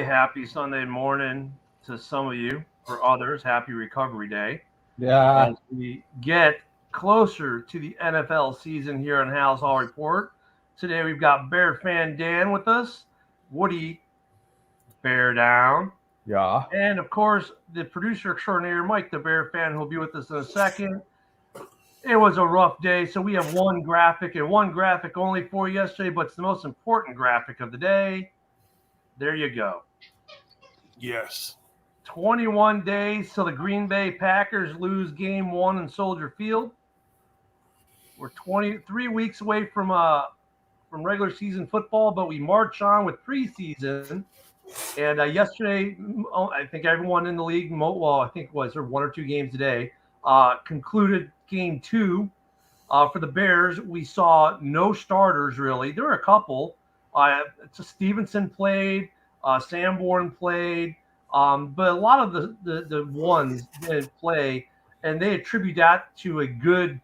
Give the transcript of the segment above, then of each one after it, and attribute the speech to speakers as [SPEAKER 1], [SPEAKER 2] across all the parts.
[SPEAKER 1] happy Sunday morning to some of you. For others, happy Recovery Day.
[SPEAKER 2] Yeah.
[SPEAKER 1] As we get closer to the NFL season here on Halas Hall Report, today we've got Bear fan Dan with us, Woody Bear Down,
[SPEAKER 2] Yeah.
[SPEAKER 1] and of course the producer extraordinaire Mike the Bear fan who will be with us in a second. It was a rough day, so we have one graphic and one graphic only for yesterday, but it's the most important graphic of the day. There you go.
[SPEAKER 3] Yes.
[SPEAKER 1] 21 days till the Green Bay Packers lose game one in Soldier Field. We're 23 weeks away from regular season football, but we march on with preseason. And yesterday, I think everyone in the league, I think it was one or two games today, concluded game two. For the Bears, we saw no starters really. There were a couple. Stevenson played, Sanborn played, but a lot of the ones didn't play, and they attribute that to a good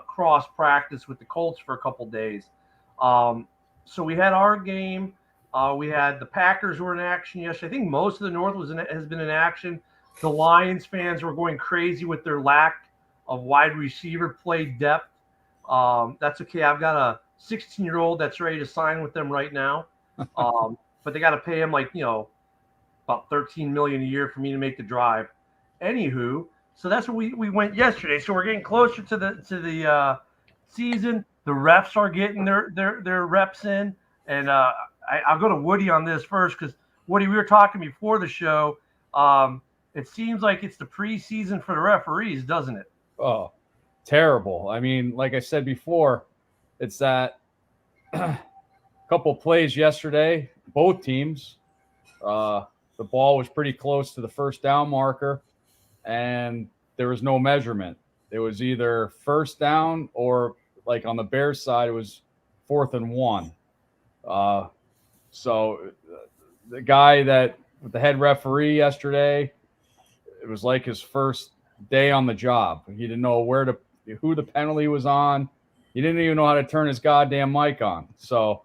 [SPEAKER 1] cross practice with the Colts for a couple days. So we had our game. We had the Packers were in action yesterday. I think most of the North has been in action. The Lions fans were going crazy with their lack of wide receiver play depth. That's okay. I've got a 16-year-old that's ready to sign with them right now. But they got to pay him about $13 million a year for me to make the drive. Anywho, so that's where we went yesterday. So we're getting closer to the season. The refs are getting their reps in, and I'll go to Woody on this first because Woody, we were talking before the show. It seems like it's the preseason for the referees, doesn't it?
[SPEAKER 2] Oh, terrible. I mean, like I said before, it's that couple plays yesterday, both teams. The ball was pretty close to the first down marker, and there was no measurement. It was either first down or, like on the Bears side, it was 4th and 1. So the guy the head referee yesterday, it was like his first day on the job. He didn't know who the penalty was on. He didn't even know how to turn his goddamn mic on. So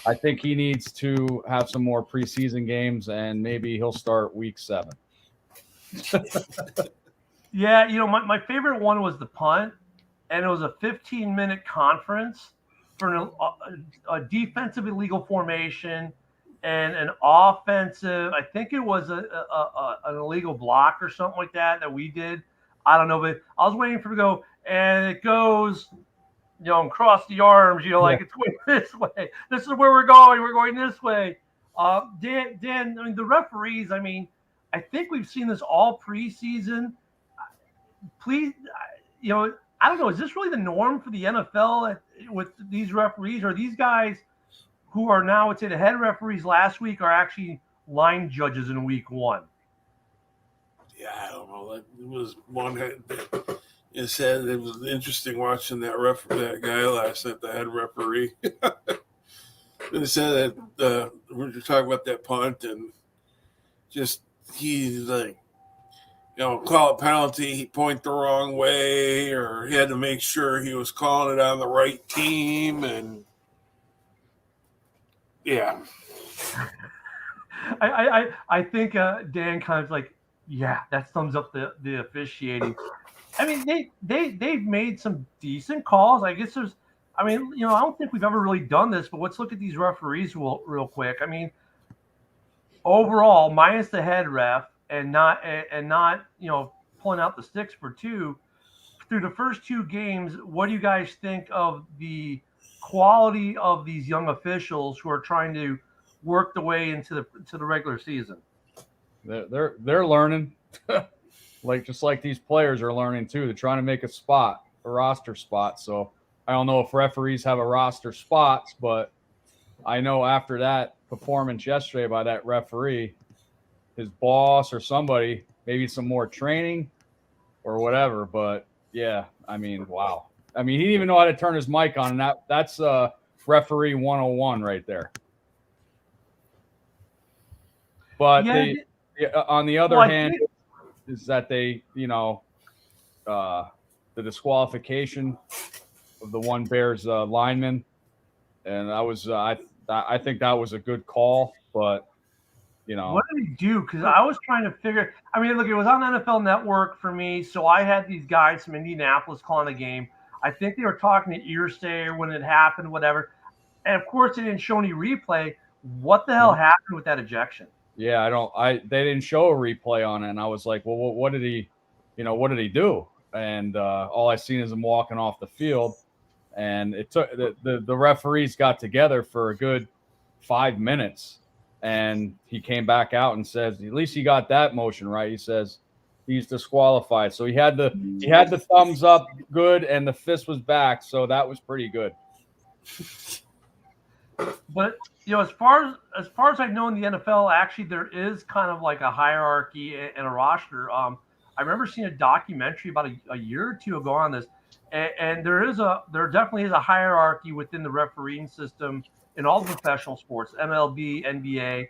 [SPEAKER 2] I think he needs to have some more preseason games, and maybe he'll start week 7.
[SPEAKER 1] Yeah, my favorite one was the punt, and it was a 15-minute conference for a defensive illegal formation and an offensive. I think it was an illegal block or something like that we did. I don't know, but I was waiting for it to go, and it goes, and cross the arms, it's going this way. This is where we're going. We're going this way. Dan, I mean, the referees, I think we've seen this all preseason. Please, I don't know. Is this really the norm for the NFL with these referees? Or these guys who are now, let's say, the head referees last week are actually line judges in week 1?
[SPEAKER 3] Yeah, I don't know. It was one that it said it was interesting watching that guy last night, the head referee. It said that we were talking about that punt, and just he's like, call it penalty, he point the wrong way, or he had to make sure he was calling it on the right team, and yeah.
[SPEAKER 1] I think Dan kind of like, yeah, that sums up the officiating. I mean, they've made some decent calls. I guess I don't think we've ever really done this, but let's look at these referees real quick. I mean, overall, minus the head ref and not pulling out the sticks for 2 through the first 2 games. What do you guys think of the quality of these young officials who are trying to work the way into the regular season?
[SPEAKER 2] They're learning. Just like these players are learning too. They're trying to make a roster spot. So I don't know if referees have a roster spots, but I know after that performance yesterday by that referee, his boss or somebody, maybe some more training or whatever. But yeah, I mean, wow. I mean, he didn't even know how to turn his mic on, and that's referee 101 right there. But on the other hand, is that they, the disqualification of the one Bears lineman, and that was I think that was a good call, but
[SPEAKER 1] What did he do? Because I was trying to figure. I mean, look, it was on NFL Network for me, so I had these guys from Indianapolis calling the game. I think they were talking to Earsayer when it happened, whatever. And of course, they didn't show any replay. What the hell happened with that ejection?
[SPEAKER 2] Yeah, they didn't show a replay on it, and I was like, well, what did he do? And all I seen is him walking off the field, and it took the referees got together for a good 5 minutes, and he came back out and says, at least he got that motion right. He says he's disqualified. So he had the thumbs up good, and the fist was back, so that was pretty good.
[SPEAKER 1] But as far as I know in the NFL, actually there is kind of like a hierarchy and a roster. I remember seeing a documentary about a year or two ago on this, and there definitely is a hierarchy within the refereeing system in all the professional sports, MLB, NBA,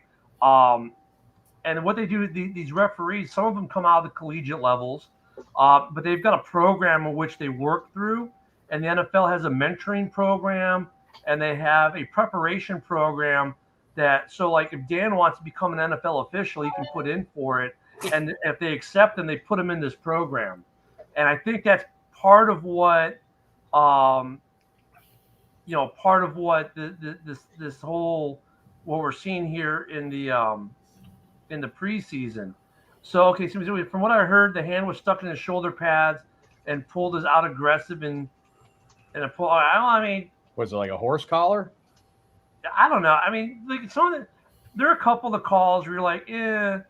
[SPEAKER 1] and what they do, these referees, some of them come out of the collegiate levels, but they've got a program in which they work through, and the NFL has a mentoring program. And they have a preparation program so like if Dan wants to become an NFL official, he can put in for it. And if they accept him, they put him in this program. And I think that's part of what, this whole, what we're seeing here in the preseason. So, okay, so from what I heard, the hand was stuck in his shoulder pads and pulled us out aggressive and a pull. I mean,
[SPEAKER 2] was it like a horse collar?
[SPEAKER 1] I don't know. I mean, like there are a couple of calls where you're like, There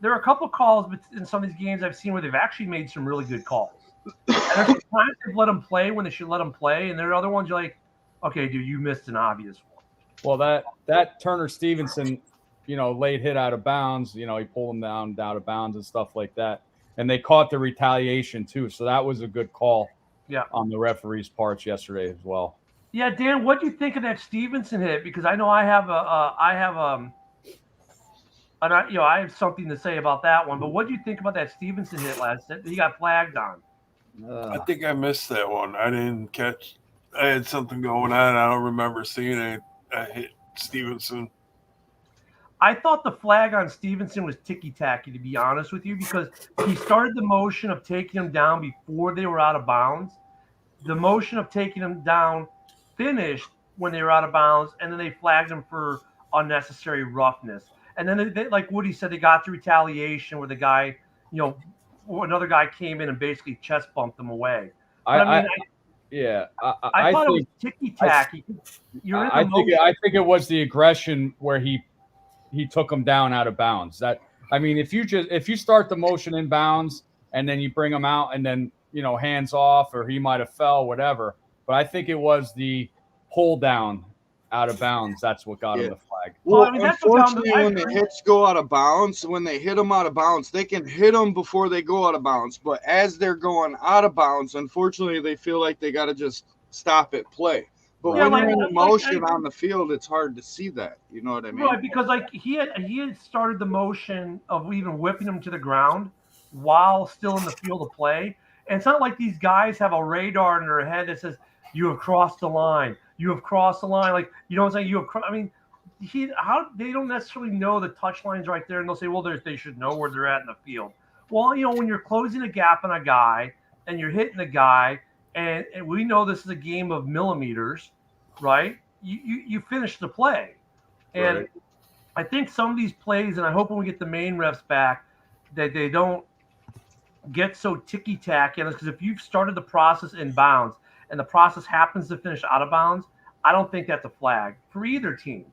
[SPEAKER 1] are a couple of calls in some of these games I've seen where they've actually made some really good calls. And there's times they've let them play when they should let them play, and there are other ones you're like, okay, dude, you missed an obvious one.
[SPEAKER 2] Well, that Turner Stevenson, late hit out of bounds. He pulled him down out of bounds and stuff like that, and they caught the retaliation too. So that was a good call.
[SPEAKER 1] Yeah.
[SPEAKER 2] On the referee's parts yesterday as well.
[SPEAKER 1] Yeah, Dan, what do you think of that Stevenson hit? Because I know I have I have something to say about that one. But what do you think about that Stevenson hit last night? He got flagged on.
[SPEAKER 3] I think I missed that one. I didn't catch. I had something going on. I don't remember seeing it. I hit Stevenson.
[SPEAKER 1] I thought the flag on Stevenson was ticky-tacky, to be honest with you, because he started the motion of taking him down before they were out of bounds. The motion of taking him down finished when they were out of bounds, and then they flagged him for unnecessary roughness. And then, they, like Woody said, they got the retaliation where the guy, another guy came in and basically chest bumped him away. I
[SPEAKER 2] think
[SPEAKER 1] thought it was ticky-tacky.
[SPEAKER 2] I think it was the aggression where he took him down out of bounds. If you start the motion in bounds and then you bring him out and then hands off, or he might have fell, whatever. But I think it was the pull down out of bounds. That's what got him the flag.
[SPEAKER 4] Well, unfortunately, when the hits go out of bounds, when they hit them out of bounds, they can hit them before they go out of bounds. But as they're going out of bounds, unfortunately, they feel like they got to just stop at play. But when you're in motion on the field, it's hard to see that. You know what I mean?
[SPEAKER 1] Right, because he had started the motion of even whipping him to the ground while still in the field of play. And it's not like these guys have a radar in their head that says, you have crossed the line. You have crossed the line. Like, you know what I'm saying? You have. I mean, they don't necessarily know the touch line's right there, and they'll say, well, they should know where they're at in the field. Well, when you're closing a gap on a guy and you're hitting the guy, and we know this is a game of millimeters, right? You finish the play. And right. I think some of these plays, and I hope when we get the main refs back, that they don't get so ticky-tacky on us, because if you've started the process in bounds and the process happens to finish out of bounds, I don't think that's a flag for either team.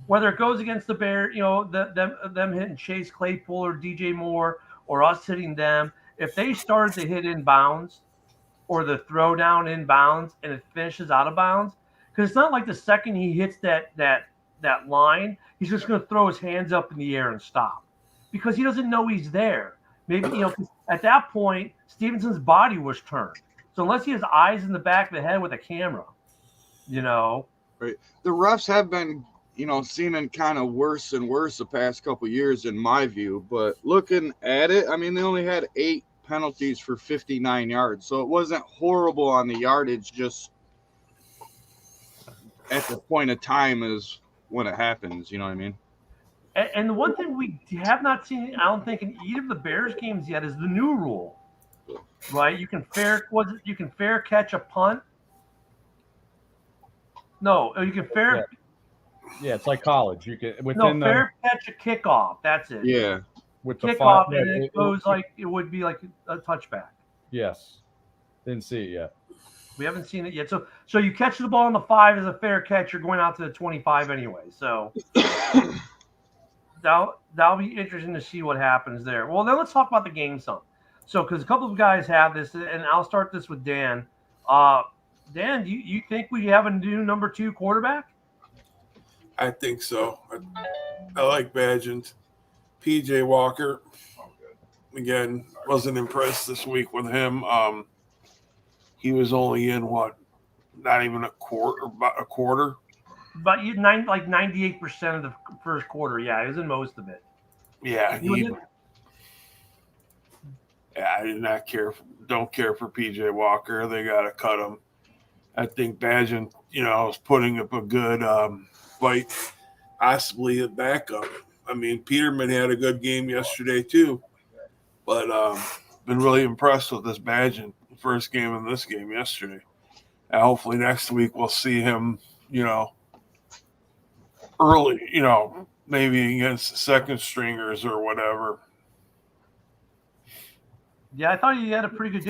[SPEAKER 1] Whether it goes against the Bears, them hitting Chase Claypool or DJ Moore, or us hitting them, if they started to hit in bounds or the throw down in bounds and it finishes out of bounds, because it's not like the second he hits that line, he's just going to throw his hands up in the air and stop, because he doesn't know he's there. Maybe, at that point, Stevenson's body was turned. So unless he has eyes in the back of the head with a camera, Right.
[SPEAKER 4] The refs have been, seeming kind of worse and worse the past couple of years, in my view. But looking at it, I mean, they only had 8 penalties for 59 yards. So it wasn't horrible on the yardage, just at the point of time is when it happens. You know what I mean?
[SPEAKER 1] And the one thing we have not seen, I don't think, in either of the Bears games yet is the new rule, right? You can fair catch a punt. No, you can fair
[SPEAKER 2] Yeah, it's like college. You can within
[SPEAKER 1] fair catch a kickoff. That's it.
[SPEAKER 4] Yeah.
[SPEAKER 2] with the
[SPEAKER 1] Kickoff,
[SPEAKER 2] five.
[SPEAKER 1] and it goes like it would be like a touchback.
[SPEAKER 2] Yes, didn't see it yet.
[SPEAKER 1] We haven't seen it yet. So you catch the ball on the 5 as a fair catch. You're going out to the 25 anyway. So that'll be interesting to see what happens there. Well, then let's talk about the game some. So because a couple of guys have this, and I'll start this with Dan. Dan, do you think we have a new number 2 quarterback?
[SPEAKER 3] I think so. I like Badgett. PJ Walker, again, wasn't impressed this week with him. He was only in not even a quarter.
[SPEAKER 1] But 98% of the first quarter. Yeah, he was in most of it.
[SPEAKER 3] Yeah, I did not care. Don't care for PJ Walker. They got to cut him. I think Badgett, is putting up a good fight, possibly a backup. I mean, Peterman had a good game yesterday too, but been really impressed with this Badgett first game and this game yesterday. And hopefully next week we'll see him, early, maybe against second stringers or whatever.
[SPEAKER 1] Yeah, I thought he had a pretty good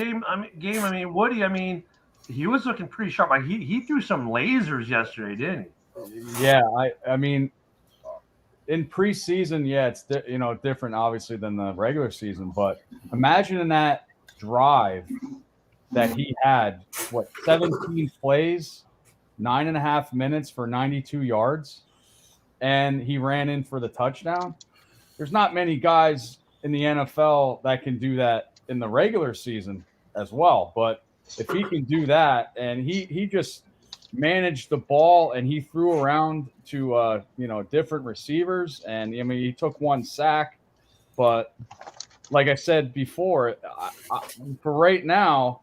[SPEAKER 1] game. Woody, he was looking pretty sharp. He threw some lasers yesterday, didn't he?
[SPEAKER 2] Yeah, I mean, in preseason, yeah, it's different obviously than the regular season. But imagine in that drive that he had 17 plays, 9.5 minutes for 92 yards, and he ran in for the touchdown. There's not many guys in the NFL that can do that in the regular season as well. But if he can do that, and he just managed the ball and he threw around to different receivers, and he took 1 sack, but like I said before, for right now,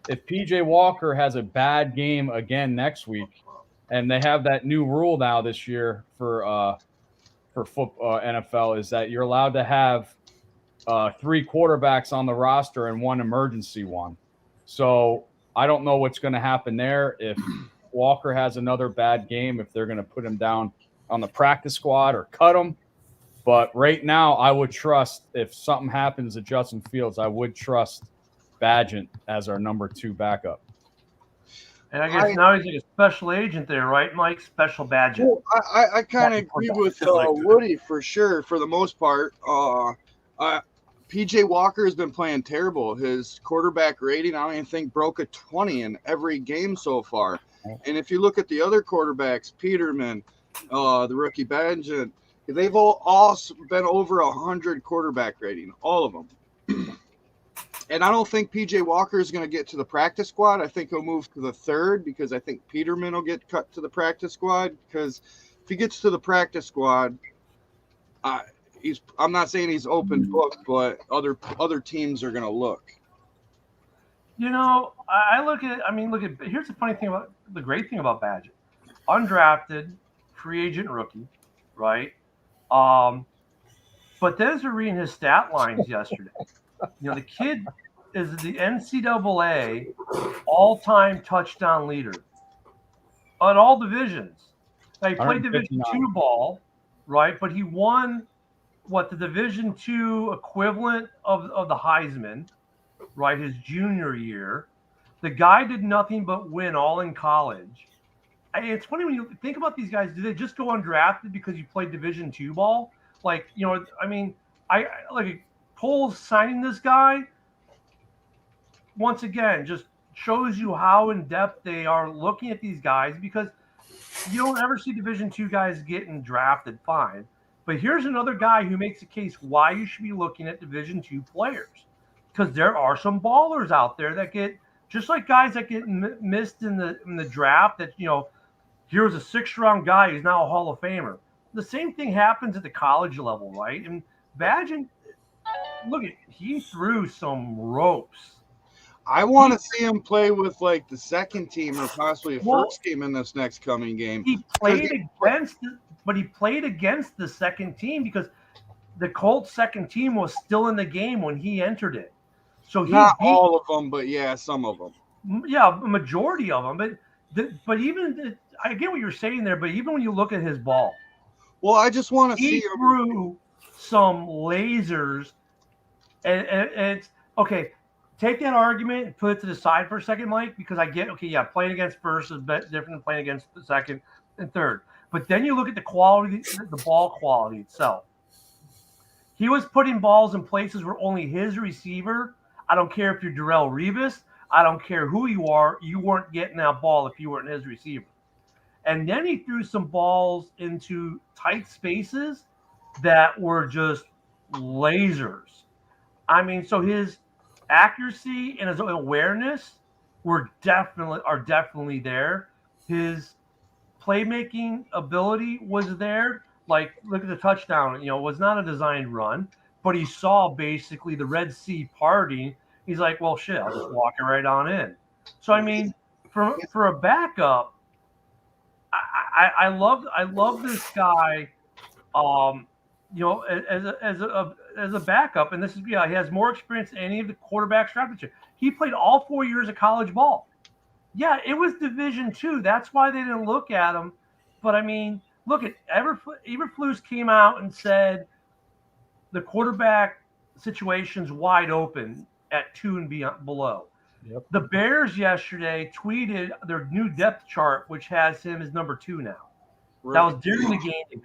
[SPEAKER 2] if PJ Walker has a bad game again next week, and they have that new rule now this year for football, NFL, is that you're allowed to have 3 quarterbacks on the roster and 1 emergency one. So I don't know what's going to happen there if Walker has another bad game, if they're going to put him down on the practice squad or cut him. But right now, I would trust, if something happens to Justin Fields, I would trust Badgett as our number 2 backup.
[SPEAKER 1] And I guess now he's like a special agent there, right, Mike? Special Badgett.
[SPEAKER 4] Well, I kind of agree with Woody for sure, for the most part. PJ Walker has been playing terrible. His quarterback rating, I don't even think, broke a 20 in every game so far. And if you look at the other quarterbacks, Peterman, the rookie Badgett, they've all been over 100 quarterback rating, all of them. And I don't think PJ Walker is going to get to the practice squad. I think he'll move to the 3rd, because I think Peterman will get cut to the practice squad. Because if he gets to the practice squad, I'm not saying he's open book, but other teams are going to look.
[SPEAKER 1] Here's the great thing about Badgett. Undrafted, free agent rookie, right? But then as we're reading his stat lines yesterday, the kid is the NCAA all-time touchdown leader on all divisions. Now, he played Division II ball, right? But he won the Division II equivalent of the Heisman, right? His junior year. The guy did nothing but win all in college. It's funny when you think about these guys. Do they just go undrafted because you played Division II ball? Cole's signing this guy, once again, just shows you how in depth they are looking at these guys, because you don't ever see Division II guys getting drafted. Fine. But here's another guy who makes a case why you should be looking at Division II players, because there are some ballers out there that get, just like guys that get missed in the draft, that, here's a 6th-round guy who's now a Hall of Famer. The same thing happens at the college level, right? And Badgett, he threw some ropes.
[SPEAKER 4] I want to see him play with the second team or possibly a first team in this next coming game.
[SPEAKER 1] He played against but he played against the second team because the Colts second team was still in the game when he entered it. So he
[SPEAKER 4] Not
[SPEAKER 1] beat,
[SPEAKER 4] all of them, but yeah, some of them.
[SPEAKER 1] yeah, a majority of them. But I get what you're saying there. But even when you look at his ball,
[SPEAKER 4] Well, I just want to
[SPEAKER 1] he
[SPEAKER 4] see him.
[SPEAKER 1] threw some lasers, and it's okay. Take that argument and put it to the side for a second, Mike, because I get okay. Yeah, playing against first is different than playing against the second and third. But then you look at the quality, the ball quality itself. He was putting balls in places where only his receiver. I don't care if you're Darrelle Revis. I don't care who you are. You weren't getting that ball if you weren't his receiver. And then he threw some balls into tight spaces that were just lasers. I mean, so his accuracy and his awareness are definitely there. His playmaking ability was there. Like, look at the touchdown. It was not a designed run, but he saw basically the Red Sea parting. He's like, well, shit, I'll just walk it right on in. So, I mean, for a backup, I love this guy. As a backup, and this is he has more experience than any of the quarterbacks drafted. He played all 4 years of college ball. Yeah, it was Division II. That's why they didn't look at him. But I mean, look at Eberflus came out and said the quarterback situation's wide open at 2 and below.
[SPEAKER 2] Yep.
[SPEAKER 1] The Bears yesterday tweeted their new depth chart, which has him as number 2 now. Right. That was during the game. They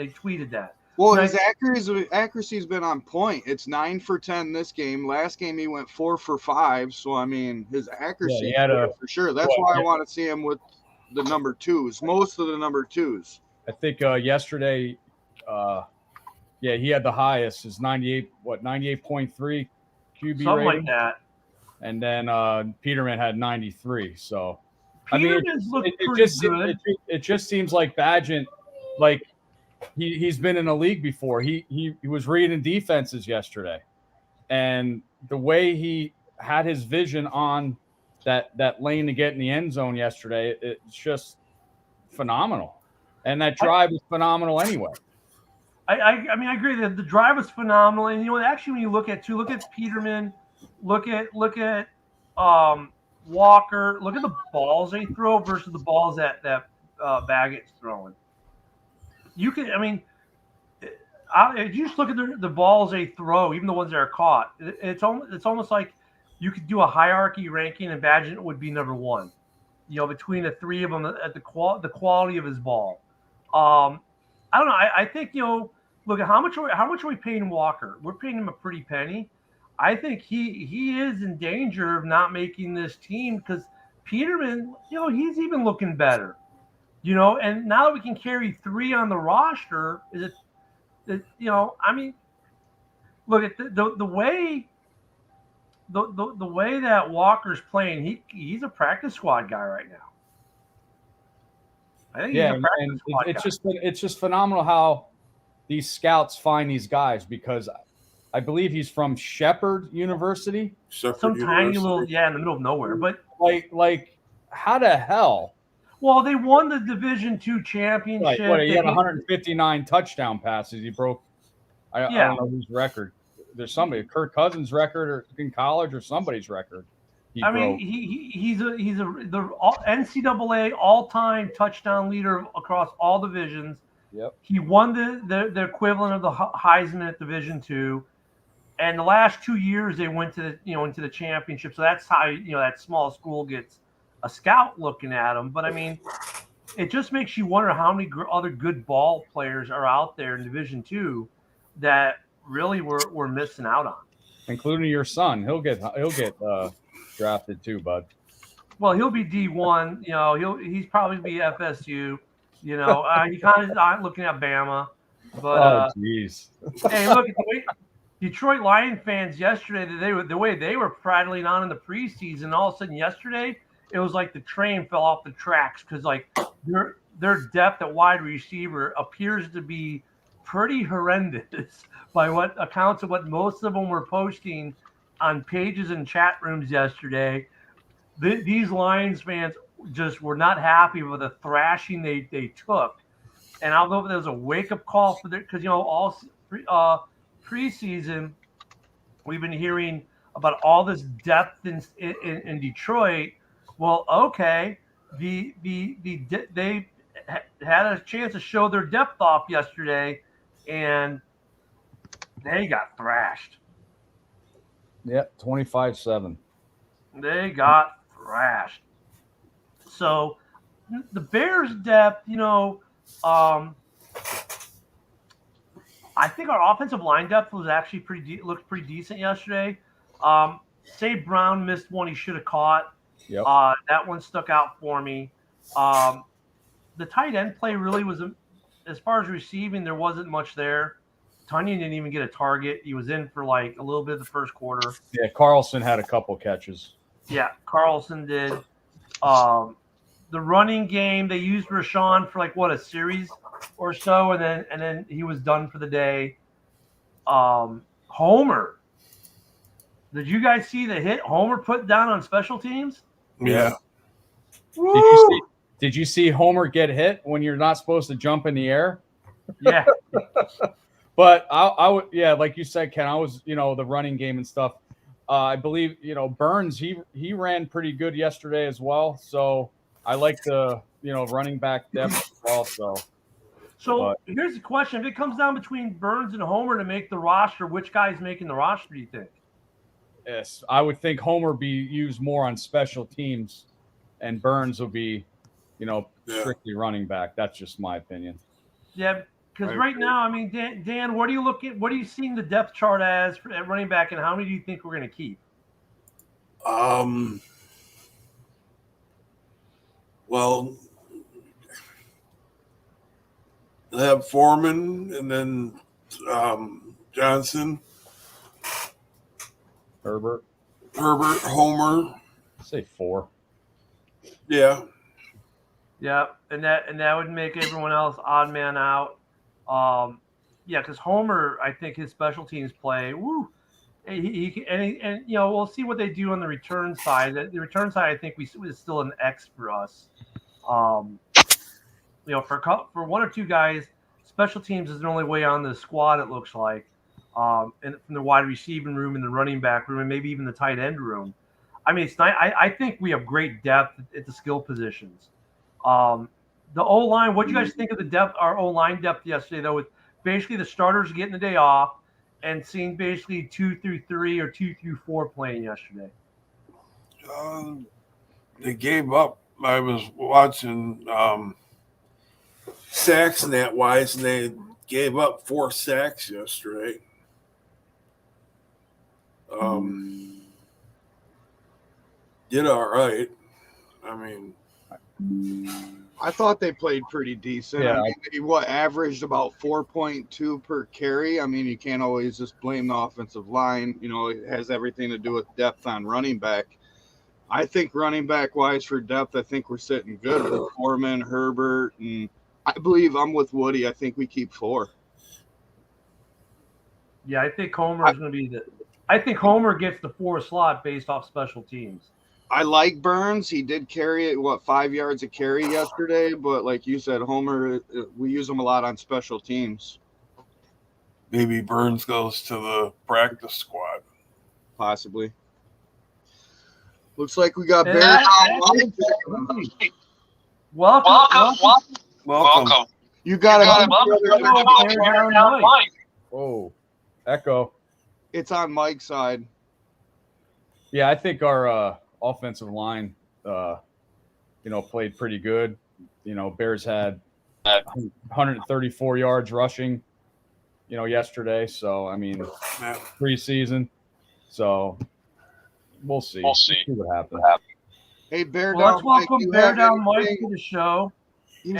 [SPEAKER 1] tweeted that.
[SPEAKER 4] Well, his accuracy's been on point. It's 9 for 10 this game. Last game he went 4 for 5. So I mean, his accuracy for sure. That's why I want to see him with the number 2s. Most of the number 2s.
[SPEAKER 2] I think yesterday, he had the highest. Is 98.3 QB
[SPEAKER 1] something
[SPEAKER 2] rating,
[SPEAKER 1] like that.
[SPEAKER 2] And then Peterman had 93. So
[SPEAKER 1] Peterman's
[SPEAKER 2] it just seems like Bagent, like he's been in a league before. He was reading defenses yesterday, and the way he had his vision on that lane to get in the end zone yesterday, it's just phenomenal. And that drive was phenomenal anyway.
[SPEAKER 1] I mean, I agree that the drive was phenomenal. And actually, when you look at Peterman, look at Walker, look at the balls they throw versus the balls that Baggett's throwing. You just look at the balls they throw, even the ones that are caught. It's almost like you could do a hierarchy ranking, and Bagent would be number 1. Between the 3 of them at the quality of his ball. I don't know. I think look at how much are we paying Walker? We're paying him a pretty penny. I think he is in danger of not making this team because Peterman, he's even looking better. And now that we can carry 3 on the roster, I mean, look at the way that Walker's playing. He's a practice squad guy right now. I think
[SPEAKER 2] it's just phenomenal how these scouts find these guys, because I believe he's from Shepherd University.
[SPEAKER 1] Tiny little, in the middle of nowhere. But
[SPEAKER 2] like how the hell?
[SPEAKER 1] Well, they won the Division II championship.
[SPEAKER 2] Right. He had 159 touchdown passes. He broke. I don't know whose record. There's somebody, Kirk Cousins' record, or in college, or somebody's record.
[SPEAKER 1] He's the NCAA all-time touchdown leader across all divisions.
[SPEAKER 2] Yep.
[SPEAKER 1] He won the equivalent of the Heisman at Division II, and the last 2 years they went to into the championship. So that's how that small school gets a scout looking at him. But I mean, it just makes you wonder how many other good ball players are out there in Division II that really we're missing out on,
[SPEAKER 2] including your son. He'll get drafted too, bud.
[SPEAKER 1] Well, he'll be D1. He's probably be FSU. He kind of not looking at Bama, but
[SPEAKER 2] jeez.
[SPEAKER 1] Hey, look at the way Detroit Lion fans yesterday. The way they were prattling on in the preseason. All of a sudden, yesterday it was like the train fell off the tracks because like their depth at wide receiver appears to be pretty horrendous by what accounts of what most of them were posting on pages and chat rooms yesterday. These Lions fans just were not happy with the thrashing they took. And I don't know if there was a wake-up call for because all preseason we've been hearing about all this depth in Detroit. Well, okay, they had a chance to show their depth off yesterday, and they got thrashed.
[SPEAKER 2] Yep, 25-7.
[SPEAKER 1] They got thrashed. So the Bears' depth, I think our offensive line depth was actually looked pretty decent yesterday. Say Brown missed one he should have caught.
[SPEAKER 2] Yep.
[SPEAKER 1] That one stuck out for me. The tight end play really was, as far as receiving, there wasn't much there. Tunyon didn't even get a target. He was in for like a little bit of the first quarter.
[SPEAKER 2] Yeah, Carlson had a couple catches.
[SPEAKER 1] Yeah, Carlson did. The running game, they used Rashawn for a series or so, and then he was done for the day. Homer. Did you guys see the hit Homer put down on special teams?
[SPEAKER 3] Yeah.
[SPEAKER 2] Did you see Homer get hit when you're not supposed to jump in the air?
[SPEAKER 1] Yeah.
[SPEAKER 2] But I would, like you said, Ken, I was, the running game and stuff. I believe, Burns, he ran pretty good yesterday as well. So I like the, running back depth as well. So
[SPEAKER 1] here's the question. If it comes down between Burns and Homer to make the roster, which guy's making the roster, do you think?
[SPEAKER 2] Yes, I would think Homer be used more on special teams and Burns will be, strictly running back. That's just my opinion.
[SPEAKER 1] Yeah, because right now, I mean, Dan, what are you seeing the depth chart as at running back, and how many do you think we're going to keep?
[SPEAKER 3] Well, they have Foreman and then Johnson,
[SPEAKER 2] Herbert,
[SPEAKER 3] Homer.
[SPEAKER 2] Say 4.
[SPEAKER 3] Yeah.
[SPEAKER 1] Yeah, and that would make everyone else odd man out. Because Homer, I think his special teams play. Woo, and we'll see what they do on the return side. The return side, I think is still an X for us. For one or two guys, special teams is the only way on the squad. It looks like, and from the wide receiving room and the running back room and maybe even the tight end room. I mean, it's nice. I think we have great depth at the skill positions. The O-line, what do you guys think of the depth, our O-line depth yesterday, though, with basically the starters getting the day off and seeing basically 2 through 3 or 2 through 4 playing yesterday?
[SPEAKER 3] They gave up. I was watching sacks net wise, and they gave up 4 sacks yesterday. Did all right. I mean,
[SPEAKER 4] I thought they played pretty decent.
[SPEAKER 2] Yeah.
[SPEAKER 4] I mean, they averaged about 4.2 per carry. I mean, you can't always just blame the offensive line. It has everything to do with depth on running back. I think running back wise for depth, I think we're sitting good with Foreman, Herbert, and I believe I'm with Woody. I think we keep 4.
[SPEAKER 1] Yeah, I think Homer is going to be I think Homer gets the 4 slot based off special teams.
[SPEAKER 4] I like Burns. He did carry it, 5 yards a carry yesterday. But like you said, Homer, we use him a lot on special teams.
[SPEAKER 3] maybe Burns goes to the practice squad.
[SPEAKER 4] Possibly. Looks like we got Bears.
[SPEAKER 1] Welcome.
[SPEAKER 4] You got it.
[SPEAKER 2] Whoa, echo.
[SPEAKER 4] It's on Mike's side.
[SPEAKER 2] Yeah, I think our offensive line, played pretty good. Bears had 134 yards rushing, yesterday. So, preseason. So, we'll see. We'll see what happens.
[SPEAKER 4] Hey, Bear
[SPEAKER 1] Well,
[SPEAKER 4] Down
[SPEAKER 1] let's welcome
[SPEAKER 4] Mike,
[SPEAKER 1] Bear Down Mike to the show.
[SPEAKER 4] He's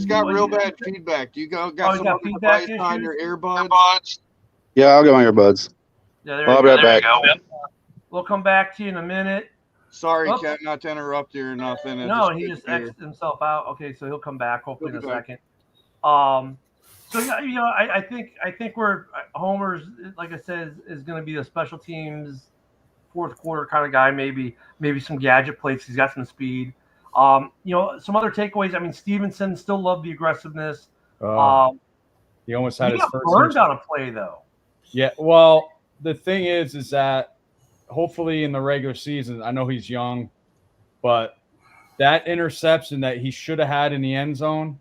[SPEAKER 4] got real
[SPEAKER 1] What-
[SPEAKER 4] bad feedback. You got
[SPEAKER 1] you
[SPEAKER 4] some
[SPEAKER 1] got feedback
[SPEAKER 4] device on your
[SPEAKER 1] issues?
[SPEAKER 4] earbuds?
[SPEAKER 5] Yeah, I'll get my earbuds.
[SPEAKER 1] Yeah, there
[SPEAKER 5] I'll
[SPEAKER 1] you
[SPEAKER 5] be
[SPEAKER 1] go.
[SPEAKER 5] right back.
[SPEAKER 1] We'll come back to you in a minute.
[SPEAKER 4] Sorry,
[SPEAKER 1] Oops.
[SPEAKER 4] Ken, not to interrupt you or nothing.
[SPEAKER 1] He just X'd himself out. Okay, so he'll come back hopefully in a
[SPEAKER 4] He'll be back.
[SPEAKER 1] second. I think we're Homer's, like I said, is going to be a special teams fourth quarter kind of guy. Maybe some gadget plays. He's got some speed. Some other takeaways. I mean, Stevenson still loved the aggressiveness.
[SPEAKER 2] He almost had
[SPEAKER 1] He
[SPEAKER 2] his
[SPEAKER 1] got
[SPEAKER 2] first
[SPEAKER 1] burned on a play though.
[SPEAKER 2] Yeah, well, the thing is that hopefully in the regular season, I know he's young, but that interception that he should have had in the end zone,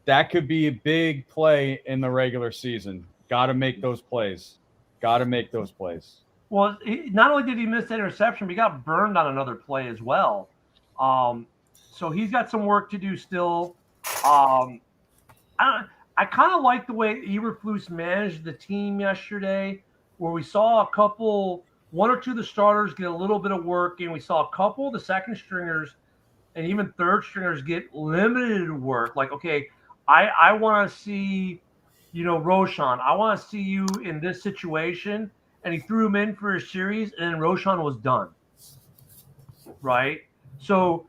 [SPEAKER 2] that could be a big play in the regular season. Got to make those plays. Got to make those plays.
[SPEAKER 1] Well, not only did he miss that interception, but he got burned on another play as well. So he's got some work to do still. I kind of like the way Eberflus managed the team yesterday, where we saw one or two of the starters get a little bit of work, and we saw a couple of the second stringers and even third stringers get limited work. Like, okay, I want to see, Roshan. I want to see you in this situation. And he threw him in for a series, and then Roshan was done. Right? So,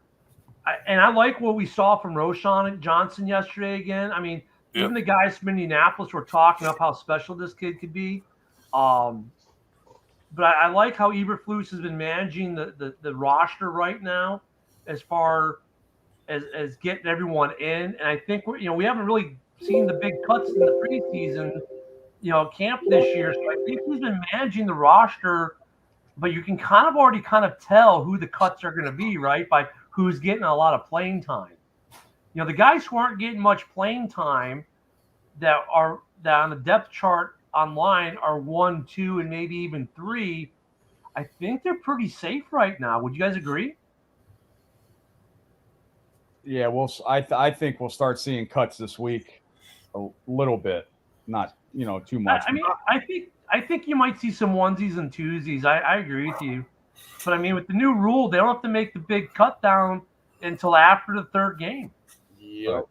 [SPEAKER 1] I like what we saw from Roshan and Johnson yesterday again. I mean, even the guys from Indianapolis were talking up how special this kid could be. But I like how Eberflus has been managing the roster right now as far as getting everyone in. And I think we haven't really seen the big cuts in the preseason, camp this year. So I think he's been managing the roster, but you can already tell who the cuts are going to be, right? By who's getting a lot of playing time. The guys who aren't getting much playing time that on the depth chart online are 1, 2, and maybe even 3. I think they're pretty safe right now. Would you guys agree?
[SPEAKER 2] Yeah, I think we'll start seeing cuts this week, a little bit, not too much.
[SPEAKER 1] I mean, I think you might see some onesies and twosies. I agree with you, but I mean, with the new rule, they don't have to make the big cut down until after the third game.
[SPEAKER 4] Yep.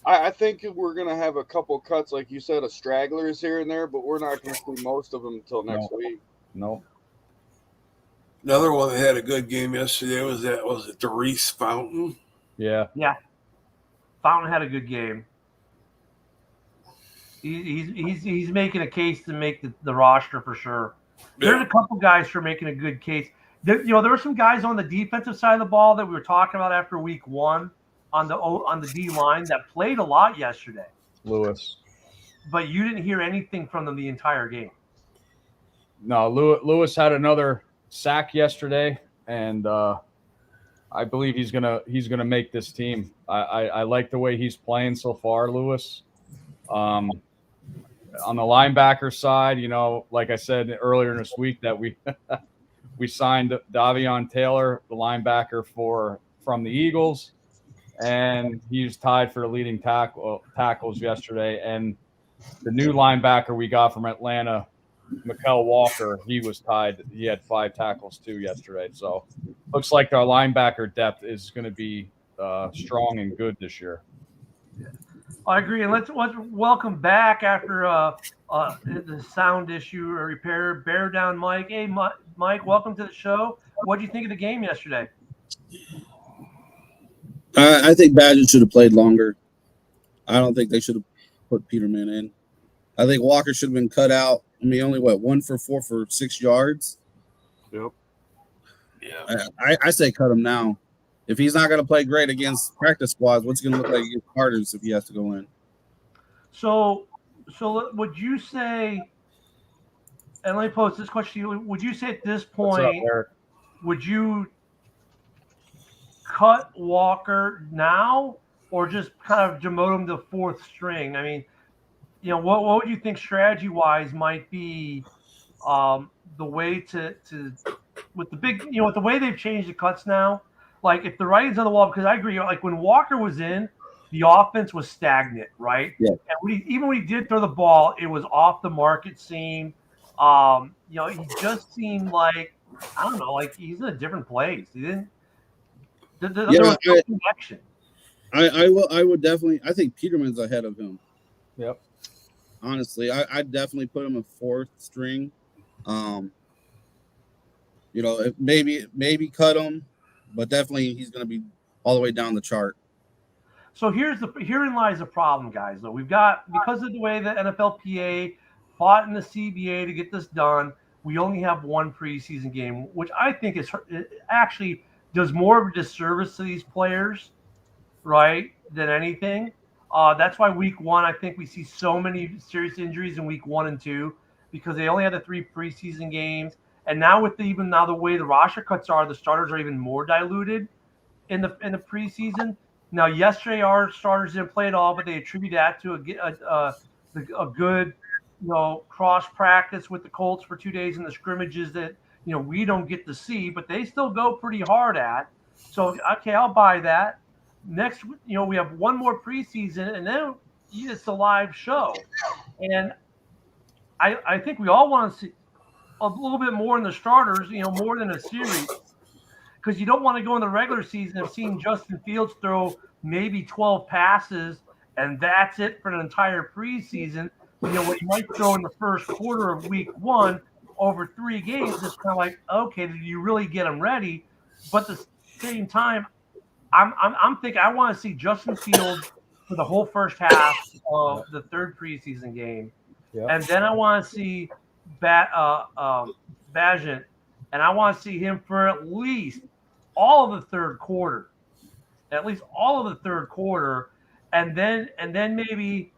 [SPEAKER 4] I think we're going to have a couple cuts, like you said, of stragglers here and there, but we're not going to see most of them until next week.
[SPEAKER 2] No.
[SPEAKER 3] Another one that had a good game yesterday was it Darius Fountain?
[SPEAKER 2] Yeah.
[SPEAKER 1] Fountain had a good game. He's making a case to make the roster for sure. There's a couple guys who are making a good case. There were some guys on the defensive side of the ball that we were talking about after week 1 on the D line that played a lot yesterday.
[SPEAKER 2] Lewis.
[SPEAKER 1] But you didn't hear anything from them the entire game.
[SPEAKER 2] No, Lewis had another sack yesterday, and I believe he's gonna make this team. I like the way he's playing so far, Lewis. On the linebacker side, like I said earlier in this week, that we signed Davion Taylor, the linebacker from the Eagles, and he's tied for the leading tackles yesterday. And the new linebacker we got from Atlanta, Mikael Walker, he was tied. He had 5 tackles too yesterday. So looks like our linebacker depth is going to be strong and good this year.
[SPEAKER 1] Yeah. I agree. And let's welcome back after the sound issue or repair. Bear down, Mike. Hey, Mike, welcome to the show. What do you think of the game yesterday?
[SPEAKER 6] I think Badger should have played longer. I don't think they should have put Peterman in. I think Walker should have been cut out. I mean, only 1 for 4 for 6 yards.
[SPEAKER 3] Yep. Yeah.
[SPEAKER 6] I say cut him now. If he's not going to play great against practice squads, what's he going to look like against Carters if he has to go in?
[SPEAKER 1] So would you say, and let me pose this question to you, would you say at this point, would you cut Walker now or just kind of demote him to 4th string? I mean, what would you think strategy-wise might be the way to with the big, with the way they've changed the cuts now? Like, if the writing's on the wall, because I agree, like when Walker was in, the offense was stagnant, right?
[SPEAKER 6] Yeah.
[SPEAKER 1] And even when he did throw the ball, it was off the mark, it seemed. He just seemed like, I don't know, like he's in a different place. He didn't. There was no connection.
[SPEAKER 6] I would definitely. I think Peterman's ahead of him.
[SPEAKER 2] Yep.
[SPEAKER 6] Honestly, I'd definitely put him a 4th string. If maybe cut him. But definitely he's going to be all the way down the chart.
[SPEAKER 1] So herein lies the problem, guys. Though we've got, because of the way the NFLPA fought in the CBA to get this done, we only have 1 preseason game, which I think is actually does more of a disservice to these players, right, than anything. That's why week 1, I think we see so many serious injuries in week 1 and 2 because they only had the 3 preseason games. And now with even now the way the roster cuts are, the starters are even more diluted in the preseason. Now, yesterday our starters didn't play at all, but they attribute that to a good, cross practice with the Colts for 2 days in the scrimmages that we don't get to see, but they still go pretty hard at. So okay, I'll buy that. Next, we have one more preseason, and then it's a live show, and I think we all want to see a little bit more in the starters, more than a series, because you don't want to go in the regular season of seeing Justin Fields throw maybe 12 passes and that's it for an entire preseason. What you might throw in the first quarter of week 1 over 3 games is kind of like, okay, did you really get them ready? But at the same time, I'm thinking I want to see Justin Fields for the whole first half of the 3rd preseason game, and then I want to see Bagent, and I want to see him for at least all of the 3rd quarter, and then maybe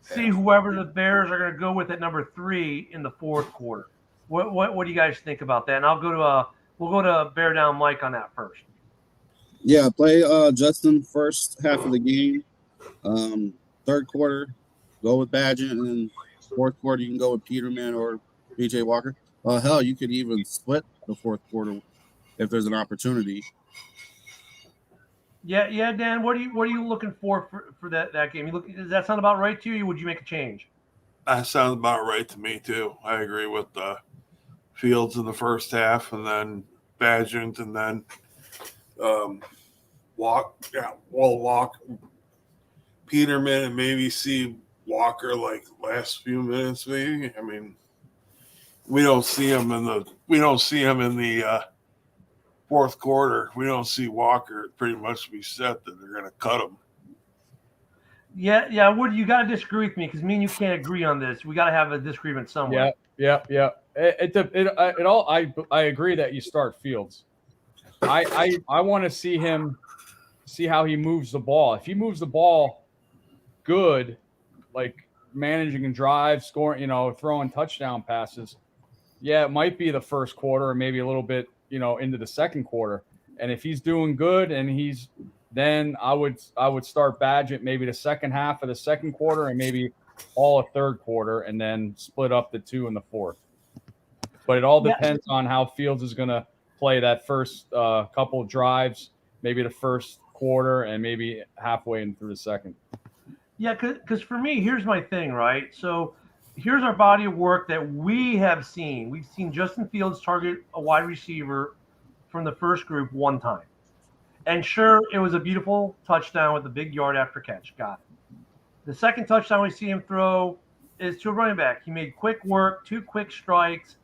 [SPEAKER 1] see whoever the Bears are going to go with at number 3 in the 4th quarter. What do you guys think about that? And we'll go to Bear Down Mike on that first.
[SPEAKER 6] Yeah, play Justin first half of the game. 3rd quarter, go with Badgett, and then 4th quarter you can go with Peterman or BJ Walker. Hell, you could even split the 4th quarter if there's an opportunity.
[SPEAKER 1] Yeah, Dan. What are you looking for that game? Does that sound about right to you? Or would you make a change?
[SPEAKER 3] That sounds about right to me too. I agree with Fields in the first half, and then Badgett, and then Walk Peterman, and maybe see Walker like last few minutes. Maybe. I mean, we don't see him in the 4th quarter. We don't see Walker pretty much be set that they're going to cut him.
[SPEAKER 1] Yeah. Woody, you got to disagree with me because me and you can't agree on this. We got to have a disagreement somewhere.
[SPEAKER 2] Yeah. I agree that you start Fields. I want to see how he moves the ball. If he moves the ball good, like managing and drive, scoring, throwing touchdown passes, yeah, it might be the 1st quarter or maybe a little bit, into the 2nd quarter. And if he's doing good and then I would start Badgett maybe the 2nd half of the 2nd quarter and maybe all of 3rd quarter and then split up the 2 and the 4th. But it all depends on how Fields is going to play that first couple of drives, maybe the 1st quarter and maybe halfway in through the 2nd.
[SPEAKER 1] Yeah, because for me, here's my thing, right? So here's our body of work that we have seen. We've seen Justin Fields target a wide receiver from the first group 1 time. And sure, it was a beautiful touchdown with a big yard after catch. Got it. The 2nd touchdown we see him throw is to a running back. He made quick work, 2 quick strikes,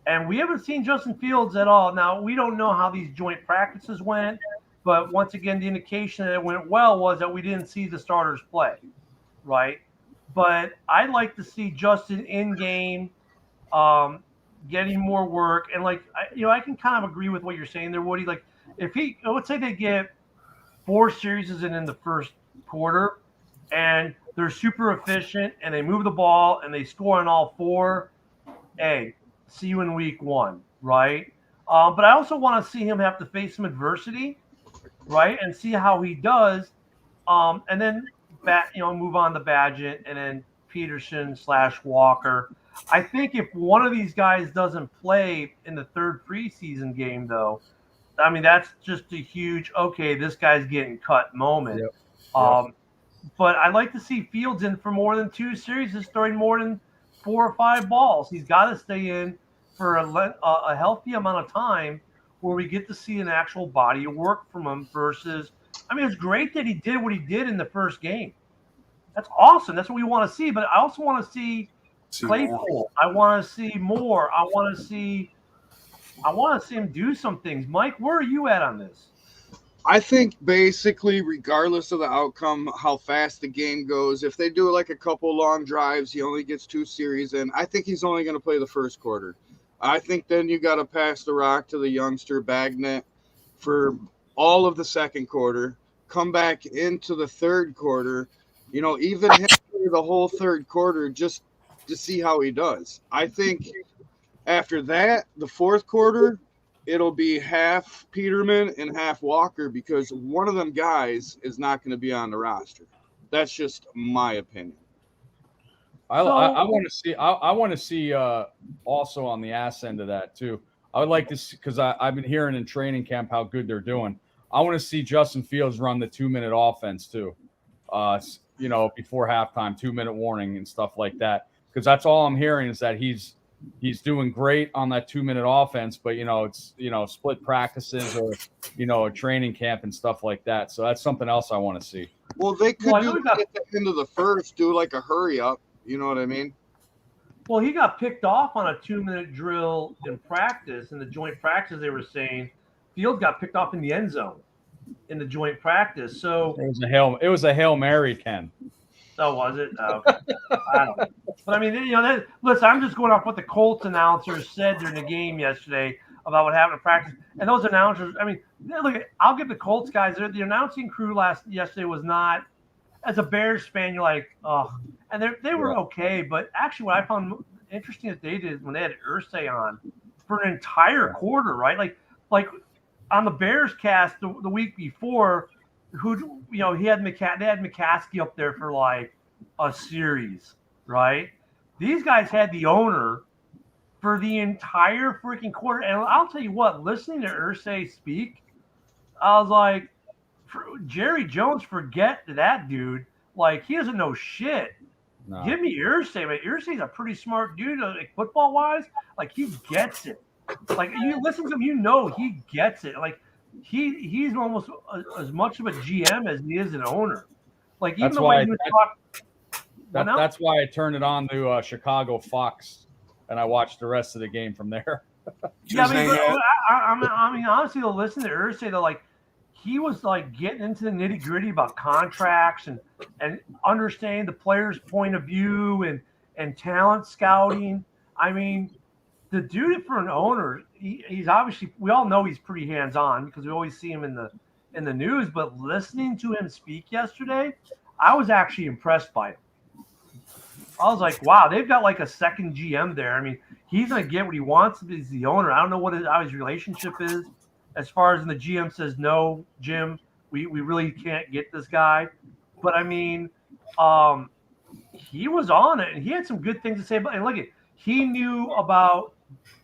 [SPEAKER 1] and we haven't seen Justin Fields at all. Now, we don't know how these joint practices went, but once again, the indication that it went well was that we didn't see the starters play, right? But I'd like to see Justin in game, getting more work. And I can kind of agree with what you're saying there, Woody. Like let's say they get 4 series in the 1st quarter and they're super efficient and they move the ball and they score on all 4. Hey, see you in week 1, right? But I also want to see him have to face some adversity, right? And see how he does. And then move on to Badgett and then Peterson/Walker. I think if one of these guys doesn't play in the 3rd preseason game, though, I mean, that's just a huge, okay, this guy's getting cut moment. Yep. But I'd like to see Fields in for more than 2 series, throwing more than 4 or 5 balls. He's got to stay in for a healthy amount of time where we get to see an actual body of work from him versus, I mean, it's great that he did what he did in the 1st game. That's awesome. That's what we want to see. But I also want to see Claypool. More. I want to see more. I want to see him do some things. Mike, where are you at on this?
[SPEAKER 4] I think basically, regardless of the outcome, how fast the game goes, if they do like a couple long drives, he only gets 2 series in. I think he's only going to play the 1st quarter. I think then you got to pass the rock to the youngster Bagnet for all of the second quarter, come back into the third quarter, even him through the whole third quarter just to see how he does. I think after that, the fourth quarter, it'll be half Peterman and half Walker because one of them guys is not going to be on the roster. That's just my opinion.
[SPEAKER 2] I want to see. I want to see also on the ass end of that too. I would like to see, because I've been hearing in training camp how good they're doing. I want to see Justin Fields run the 2-minute offense too. Before halftime, 2-minute warning and stuff like that. Because that's all I'm hearing is that he's doing great on that 2-minute offense, but it's split practices or a training camp and stuff like that. So that's something else I want to see.
[SPEAKER 4] Well, they could do that at the end of the first, do like a hurry up. You know what I mean?
[SPEAKER 1] Well, he got picked off on a 2-minute drill in practice, in the joint practice. They were saying Fields got picked off in the end zone in the joint practice. So
[SPEAKER 2] it was a Hail Mary, Ken.
[SPEAKER 1] Oh, was it? I don't know. But I mean, listen, I'm just going off what the Colts announcers said during the game yesterday about what happened in practice. And those announcers, I mean, look, I'll give the Colts guys, the announcing crew yesterday was not, as a Bears fan, you're like, oh, and they were okay. But actually, what I found interesting that they did when they had Irsay on for an entire quarter, right? Like on the Bears cast the week before, they had McCaskey up there for like a series, right? These guys had the owner for the entire freaking quarter. And I'll tell you what, listening to Irsay speak, I was like, Jerry Jones, forget that dude. Like, he doesn't know shit. No. Give me Irsay, man. Irsay's a pretty smart dude, like, football-wise. Like, he gets it. Like, you listen to him, he gets it. Like, he's almost as much of a GM as he is an owner. Like, even the way you talk.
[SPEAKER 2] That's why I turned it on to Chicago Fox, and I watched the rest of the game from there.
[SPEAKER 1] Yeah, I mean, honestly, to listen to Irsay, though, like, he was like getting into the nitty gritty about contracts and understanding the player's point of view and talent scouting. I mean, the dude for an owner, he's obviously, we all know he's pretty hands on because we always see him in the news. But listening to him speak yesterday, I was actually impressed by him. I was like, wow, they've got like a second GM there. I mean, he's gonna get what he wants. He's the owner. I don't know how his relationship is. As far as the GM says, no, Jim, we really can't get this guy. But, I mean, he was on it, and he had some good things to say. And look, he knew about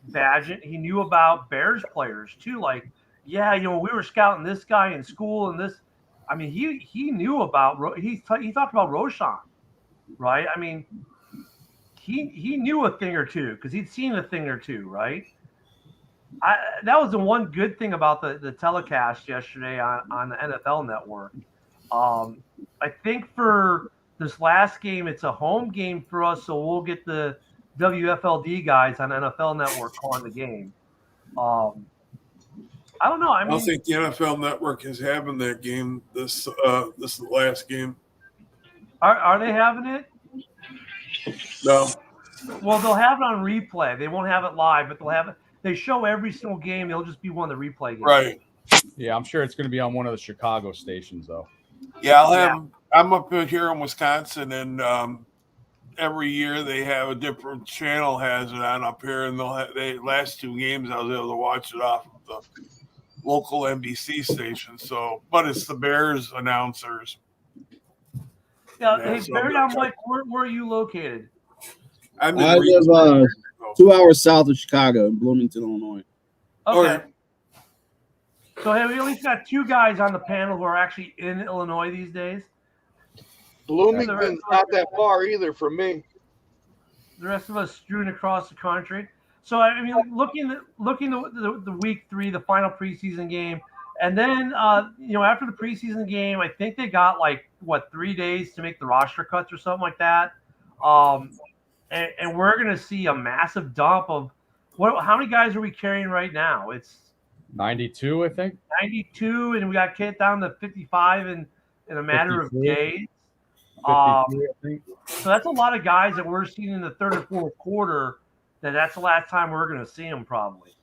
[SPEAKER 1] Badgett. He knew about Bears players, too. Like, yeah, we were scouting this guy in school and this. I mean, he knew about – he talked about Roshan, right? I mean, he knew a thing or two because he'd seen a thing or two, right? That was the one good thing about the telecast yesterday on the NFL Network. I think for this last game, it's a home game for us, so we'll get the WFLD guys on NFL Network calling the game. I don't know. I mean,
[SPEAKER 3] I don't think the NFL Network is having that game this last game.
[SPEAKER 1] Are they having it?
[SPEAKER 3] No.
[SPEAKER 1] Well, they'll have it on replay. They won't have it live, but they'll have it. They show every single game. They'll just be one of the replay games.
[SPEAKER 3] Right.
[SPEAKER 2] Yeah, I'm sure it's going to be on one of the Chicago stations, though.
[SPEAKER 3] Yeah, I'm up here in Wisconsin, and every year they have a different channel has it on up here, and they last two games I was able to watch it off of the local NBC station. So, but it's the Bears announcers.
[SPEAKER 1] Yeah, hey, Barry, I'm like, where are you located?
[SPEAKER 6] I live 2 hours south of Chicago in Bloomington, Illinois.
[SPEAKER 1] Okay. So have we at least got two guys on the panel who are actually in Illinois these days?
[SPEAKER 4] Bloomington's not that far either from me.
[SPEAKER 1] The rest of us strewn across the country. So I mean, looking the week 3, the final preseason game, and then after the preseason game, I think they got 3 days to make the roster cuts or something like that. And we're going to see a massive dump of how many guys are we carrying right now? It's
[SPEAKER 2] 92, I think.
[SPEAKER 1] 92, and we got kicked down to 55 in a matter
[SPEAKER 2] 53.
[SPEAKER 1] of days.
[SPEAKER 2] 53, I think.
[SPEAKER 1] So that's a lot of guys that we're seeing in the third or fourth quarter. That's the last time we're going to see them probably.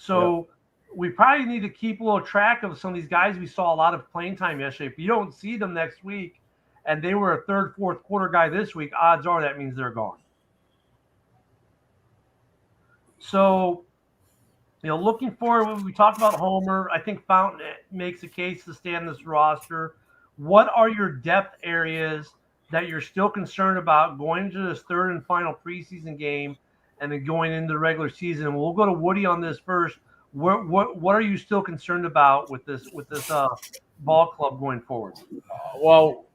[SPEAKER 1] So we probably need to keep a little track of some of these guys we saw a lot of playing time yesterday. If you don't see them next week and they were a third, fourth quarter guy this week, odds are that means they're gone. So, looking forward, when we talked about Homer, I think Fountain makes a case to stay on this roster. What are your depth areas that you're still concerned about going into this third and final preseason game and then going into the regular season? We'll go to Woody on this first. What are you still concerned about with this ball club going forward?
[SPEAKER 2] Well,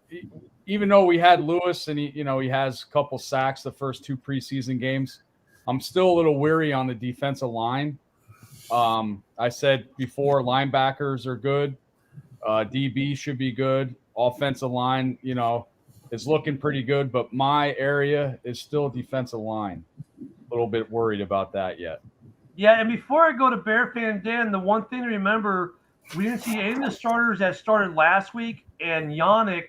[SPEAKER 2] even though we had Lewis and he has a couple sacks the first 2 preseason games, I'm still a little weary on the defensive line. I said before, linebackers are good. DB should be good. Offensive line, is looking pretty good, but my area is still defensive line. A little bit worried about that yet.
[SPEAKER 1] Yeah, and before I go to Bear Fan Dan, the one thing to remember, we didn't see any of the starters that started last week, and Yannick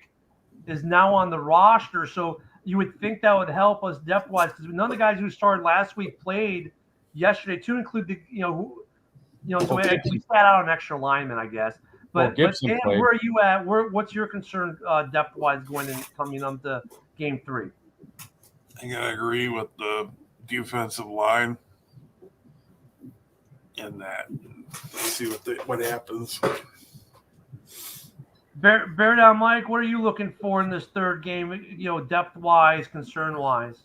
[SPEAKER 1] is now on the roster. So you would think that would help us depth-wise, because none of the guys who started last week played yesterday, to include the so we sat out an extra lineman, I guess. But Dan, where are you at? What's your concern depth-wise coming on to game 3?
[SPEAKER 3] I gotta agree with the defensive line in that. Let's see what happens.
[SPEAKER 1] Bear down, Mike. What are you looking for in this third game? Depth-wise, concern-wise.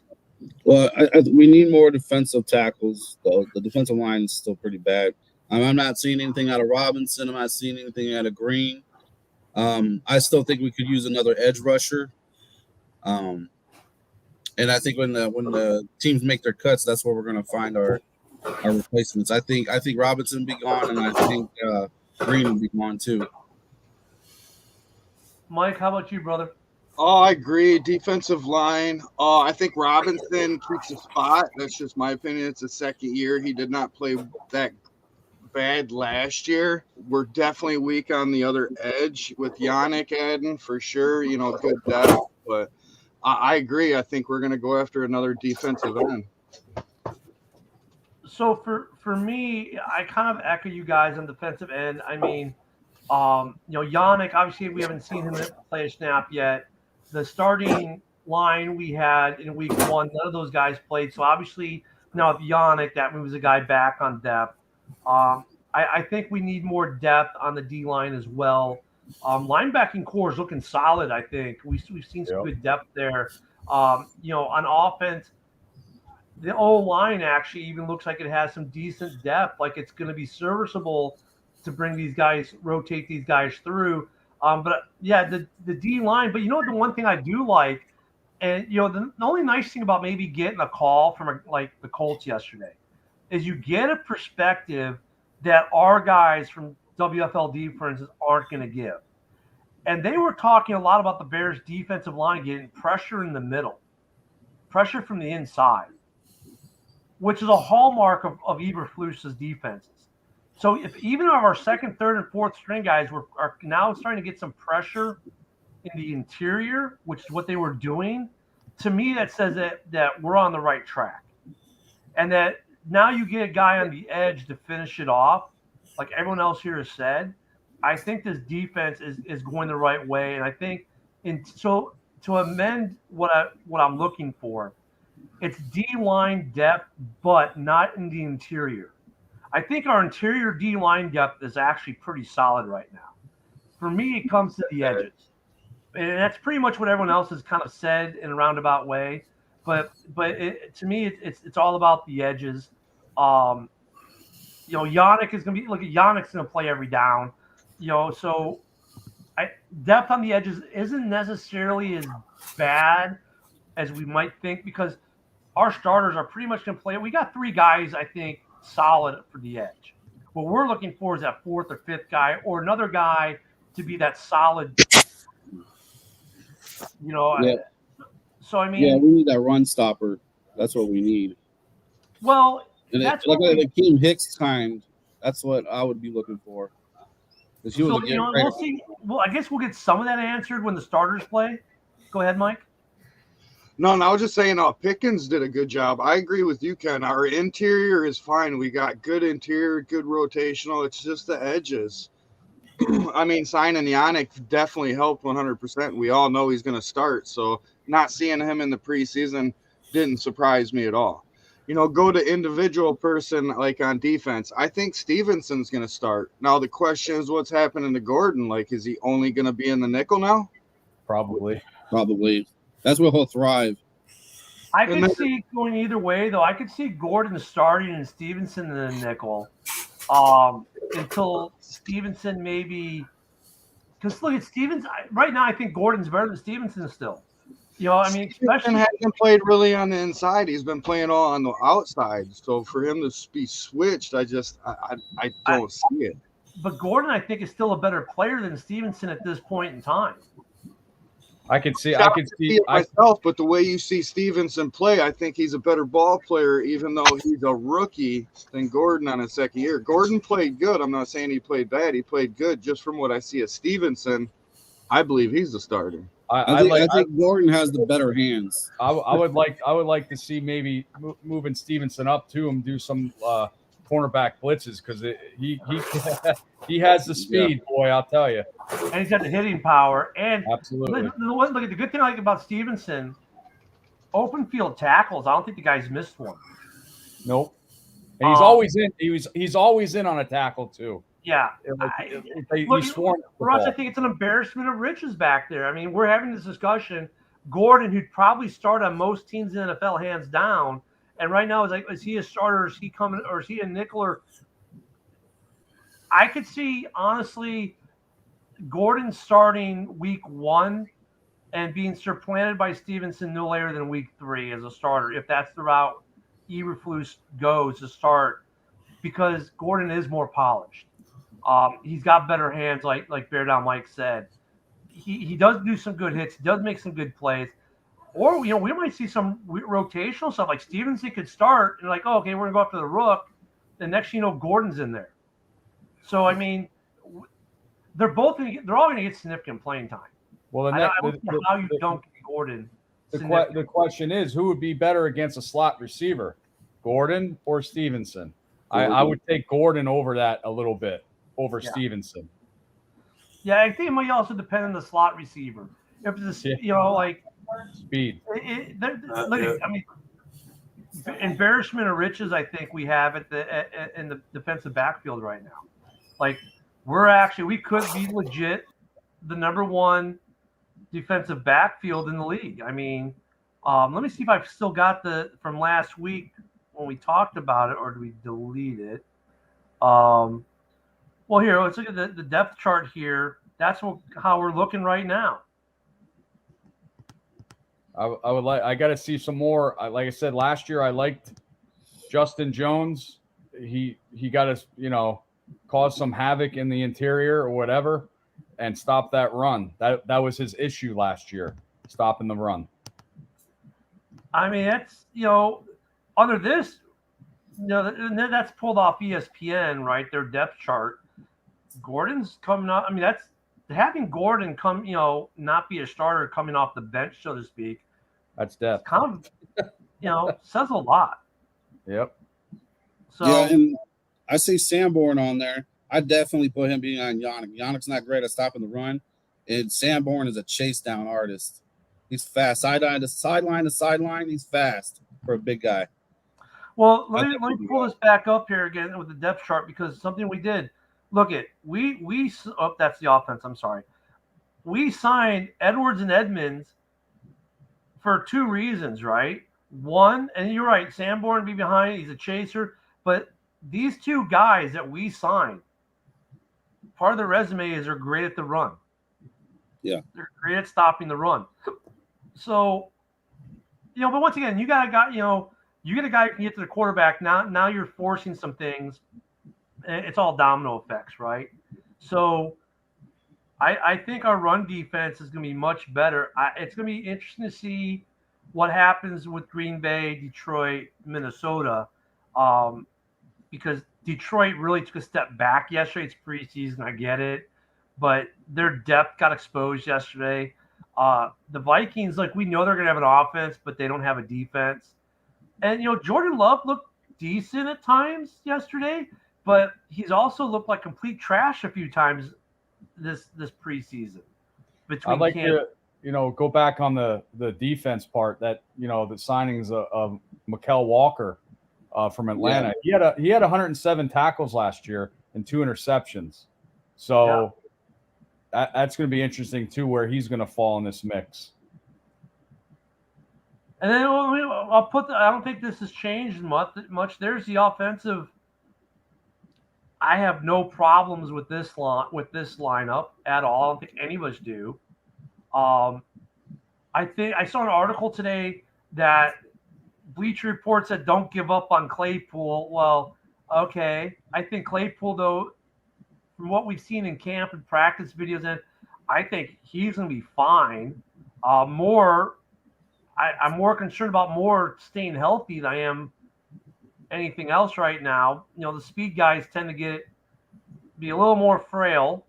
[SPEAKER 6] Well, we need more defensive tackles. The defensive line is still pretty bad. I'm not seeing anything out of Robinson. I'm not seeing anything out of Green. I still think we could use another edge rusher. And I think when the teams make their cuts, that's where we're going to find our replacements. I think Robinson will be gone, and I think Green will be gone too.
[SPEAKER 1] Mike, how about you, brother?
[SPEAKER 4] Oh, I agree. Defensive line. I think Robinson keeps a spot. That's just my opinion. It's the second year. He did not play that bad last year. We're definitely weak on the other edge with Yannick adding for sure. Good depth. But I agree. I think we're going to go after another defensive end.
[SPEAKER 1] So for me, I kind of echo you guys on defensive end. I mean, Yannick, obviously we haven't seen him play a snap yet. The starting line we had in week 1, none of those guys played. So obviously now with Yannick, that moves a guy back on depth. I think we need more depth on the D line as well. Linebacking core is looking solid. I think we've seen some good depth there. On offense, the O-line actually even looks like it has some decent depth. Like it's going to be serviceable to bring these guys, rotate these guys through. But yeah, the D line. But the one thing I do like, and the only nice thing about maybe getting a call from like the Colts yesterday is you get a perspective that our guys from WFLD, for instance, aren't going to give. And they were talking a lot about the Bears' defensive line getting pressure in the middle, pressure from the inside, which is a hallmark of Eberflus's defenses. So if even our second, third, and fourth string guys are now starting to get some pressure in the interior, which is what they were doing, to me that says that we're on the right track. And that now you get a guy on the edge to finish it off, like everyone else here has said. I think this defense is going the right way. And I think so to amend what I'm looking for, it's D-line depth, but not in the interior. I think our interior D-line depth is actually pretty solid right now. For me, it comes to the edges. And that's pretty much what everyone else has kind of said in a roundabout way. But to me, it's all about the edges. Yannick is going to be – look, Yannick's going to play every down. So depth on the edges isn't necessarily as bad as we might think because our starters are pretty much going to play. We got 3 guys, I think, solid for the edge. What we're looking for is that 4th or 5th guy or another guy to be that solid.
[SPEAKER 6] Yeah.
[SPEAKER 1] So I mean,
[SPEAKER 6] yeah, we need that run stopper. That's what we need.
[SPEAKER 1] Well,
[SPEAKER 6] and
[SPEAKER 1] that's
[SPEAKER 6] like Akeem Hicks timed. That's what I would be looking for.
[SPEAKER 1] We'll see. Well, I guess we'll get some of that answered when the starters play. Go ahead, Mike.
[SPEAKER 4] No, I was just saying, Pickens did a good job. I agree with you, Ken. Our interior is fine. We got good interior, good rotational. It's just the edges. I mean, signing Yannick definitely helped 100%. We all know he's going to start. So not seeing him in the preseason didn't surprise me at all. Go to individual person like on defense. I think Stevenson's going to start. Now, the question is what's happening to Gordon? Like, is he only going to be in the nickel now?
[SPEAKER 2] Probably.
[SPEAKER 6] That's where he'll thrive.
[SPEAKER 1] I could see it going either way, though. I could see Gordon starting and Stevenson in the nickel until Stevenson maybe – because look at Stevens – right now I think Gordon's better than Stevenson still. Especially
[SPEAKER 4] Stevenson hasn't played really on the inside. He's been playing all on the outside. So for him to be switched, I don't see it.
[SPEAKER 1] But Gordon, I think, is still a better player than Stevenson at this point in time.
[SPEAKER 2] I could see
[SPEAKER 4] it myself, but the way you see Stevenson play, I think he's a better ball player, even though he's a rookie, than Gordon on his second year. Gordon played good. I'm not saying he played bad. He played good. Just from what I see of Stevenson, I believe he's the starter.
[SPEAKER 6] I think Gordon has the better hands.
[SPEAKER 2] I would like to see maybe moving Stevenson up to him, do some cornerback blitzes because he has the speed, boy. I'll tell you.
[SPEAKER 1] And he's got the hitting power. And
[SPEAKER 2] absolutely.
[SPEAKER 1] Look at the good thing I like about Stevenson, open field tackles. I don't think the guy's missed one.
[SPEAKER 2] Nope. And he's always in. He's always in on a tackle too.
[SPEAKER 1] Yeah.
[SPEAKER 2] He's sworn.
[SPEAKER 1] For us, I think it's an embarrassment of riches back there. I mean, we're having this discussion. Gordon, who'd probably start on most teams in the NFL, hands down. And right now, is he a starter? Is he coming, or is he a nickel? Or I could see, honestly, Gordon starting week 1 and being supplanted by Stevenson no later than week 3 as a starter, if that's the route Eberflus goes to start, because Gordon is more polished. He's got better hands, like Bear Down Mike said. He does do some good hits. He does make some good plays. Or, we might see some rotational stuff. Like Stevenson could start and we're going to go up to the rook. The next thing you know, Gordon's in there. So, I mean, they're all going to get significant playing time.
[SPEAKER 2] Well,
[SPEAKER 1] I don't know how you don't get Gordon.
[SPEAKER 2] The question is, who would be better against a slot receiver, Gordon or Stevenson? I would take Gordon over that a little bit, over Stevenson.
[SPEAKER 1] Yeah, I think it might also depend on the slot receiver. If it's
[SPEAKER 2] speed.
[SPEAKER 1] I mean, embarrassment of riches. I think we have in the defensive backfield right now. We could be legit the number 1 defensive backfield in the league. I mean, let me see if I've still got from last week when we talked about it, or do we delete it? Well, here, let's look at the depth chart here. That's how we're looking right now.
[SPEAKER 2] I got to see some more. Like I said, last year I liked Justin Jones. He got us, cause some havoc in the interior or whatever, and stop that run. That was his issue last year, stopping the run.
[SPEAKER 1] I mean, that's under this, that's pulled off ESPN, right? Their depth chart. Gordon's coming up. I mean, that's having Gordon come, not be a starter coming off the bench, so to speak.
[SPEAKER 2] That's depth.
[SPEAKER 1] Kind of, says a lot.
[SPEAKER 2] Yep.
[SPEAKER 1] So
[SPEAKER 6] yeah, and I see Sanborn on there. I definitely put him being on Yannick. Yannick's not great at stopping the run, and Sanborn is a chase down artist. He's fast, sideline to sideline. He's fast for a big guy.
[SPEAKER 1] Well, let me pull this back up here again with the depth chart, because something we did. Look at that's the offense. I'm sorry. We signed Edwards and Edmonds for 2 reasons, right? One, and you're right, Sanborn be behind. He's a chaser, but these 2 guys that we signed, part of their resume is they're great at the run.
[SPEAKER 6] Yeah,
[SPEAKER 1] they're great at stopping the run. So, but once again, you got a guy. You get a guy who can get to the quarterback. Now you're forcing some things. It's all domino effects, right? So I think our run defense is going to be much better. It's going to be interesting to see what happens with Green Bay, Detroit, Minnesota, because Detroit really took a step back yesterday. It's preseason, I get it, but their depth got exposed yesterday. The Vikings, like, we know they're going to have an offense, but they don't have a defense. And, Jordan Love looked decent at times yesterday, but he's also looked like complete trash a few times this preseason.
[SPEAKER 2] I'd like to, go back on the defense part that, the signings of Mykal Walker from Atlanta. Yeah. He had 107 tackles last year and 2 interceptions. So that's going to be interesting too, where he's going to fall in this mix.
[SPEAKER 1] And then I don't think this has changed much. There's the offensive. I have no problems with this lineup at all. I don't think any of us do. I think I saw an article today that Bleacher Report said don't give up on Claypool. Well, okay. I think Claypool, though, from what we've seen in camp and practice videos, and I think he's going to be fine. I'm more concerned about Moore staying healthy than I am anything else right now. The speed guys tend to be a little more frail.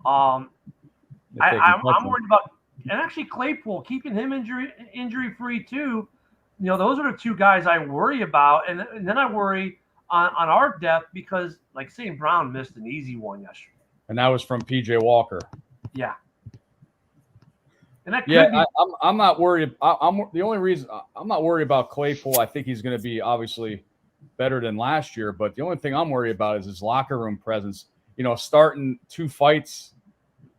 [SPEAKER 1] I'm worried about, and actually Claypool, keeping him injury free too. Those are the 2 guys I worry about, and then I worry on our depth because, like, St. Brown missed an easy one yesterday,
[SPEAKER 2] and that was from PJ Walker.
[SPEAKER 1] Yeah. And that could be.
[SPEAKER 2] I'm not worried. I'm the only reason I'm not worried about Claypool. I think he's going to be obviously better than last year, but the only thing I'm worried about is his locker room presence. Starting 2 fights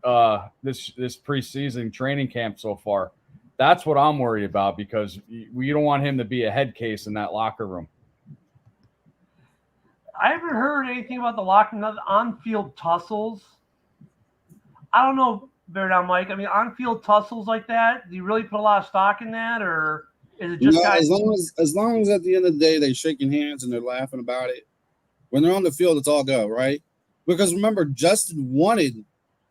[SPEAKER 2] this preseason training camp so far. That's what I'm worried about, because you don't want him to be a head case in that locker room.
[SPEAKER 1] I haven't heard anything about the on-field tussles. I don't know, Bear Down Mike. I mean, on-field tussles like that, do you really put a lot of stock in that, or is it just guys?
[SPEAKER 6] As long as at the end of the day they're shaking hands and they're laughing about it, when they're on the field, it's all go, right? Because remember, Justin wanted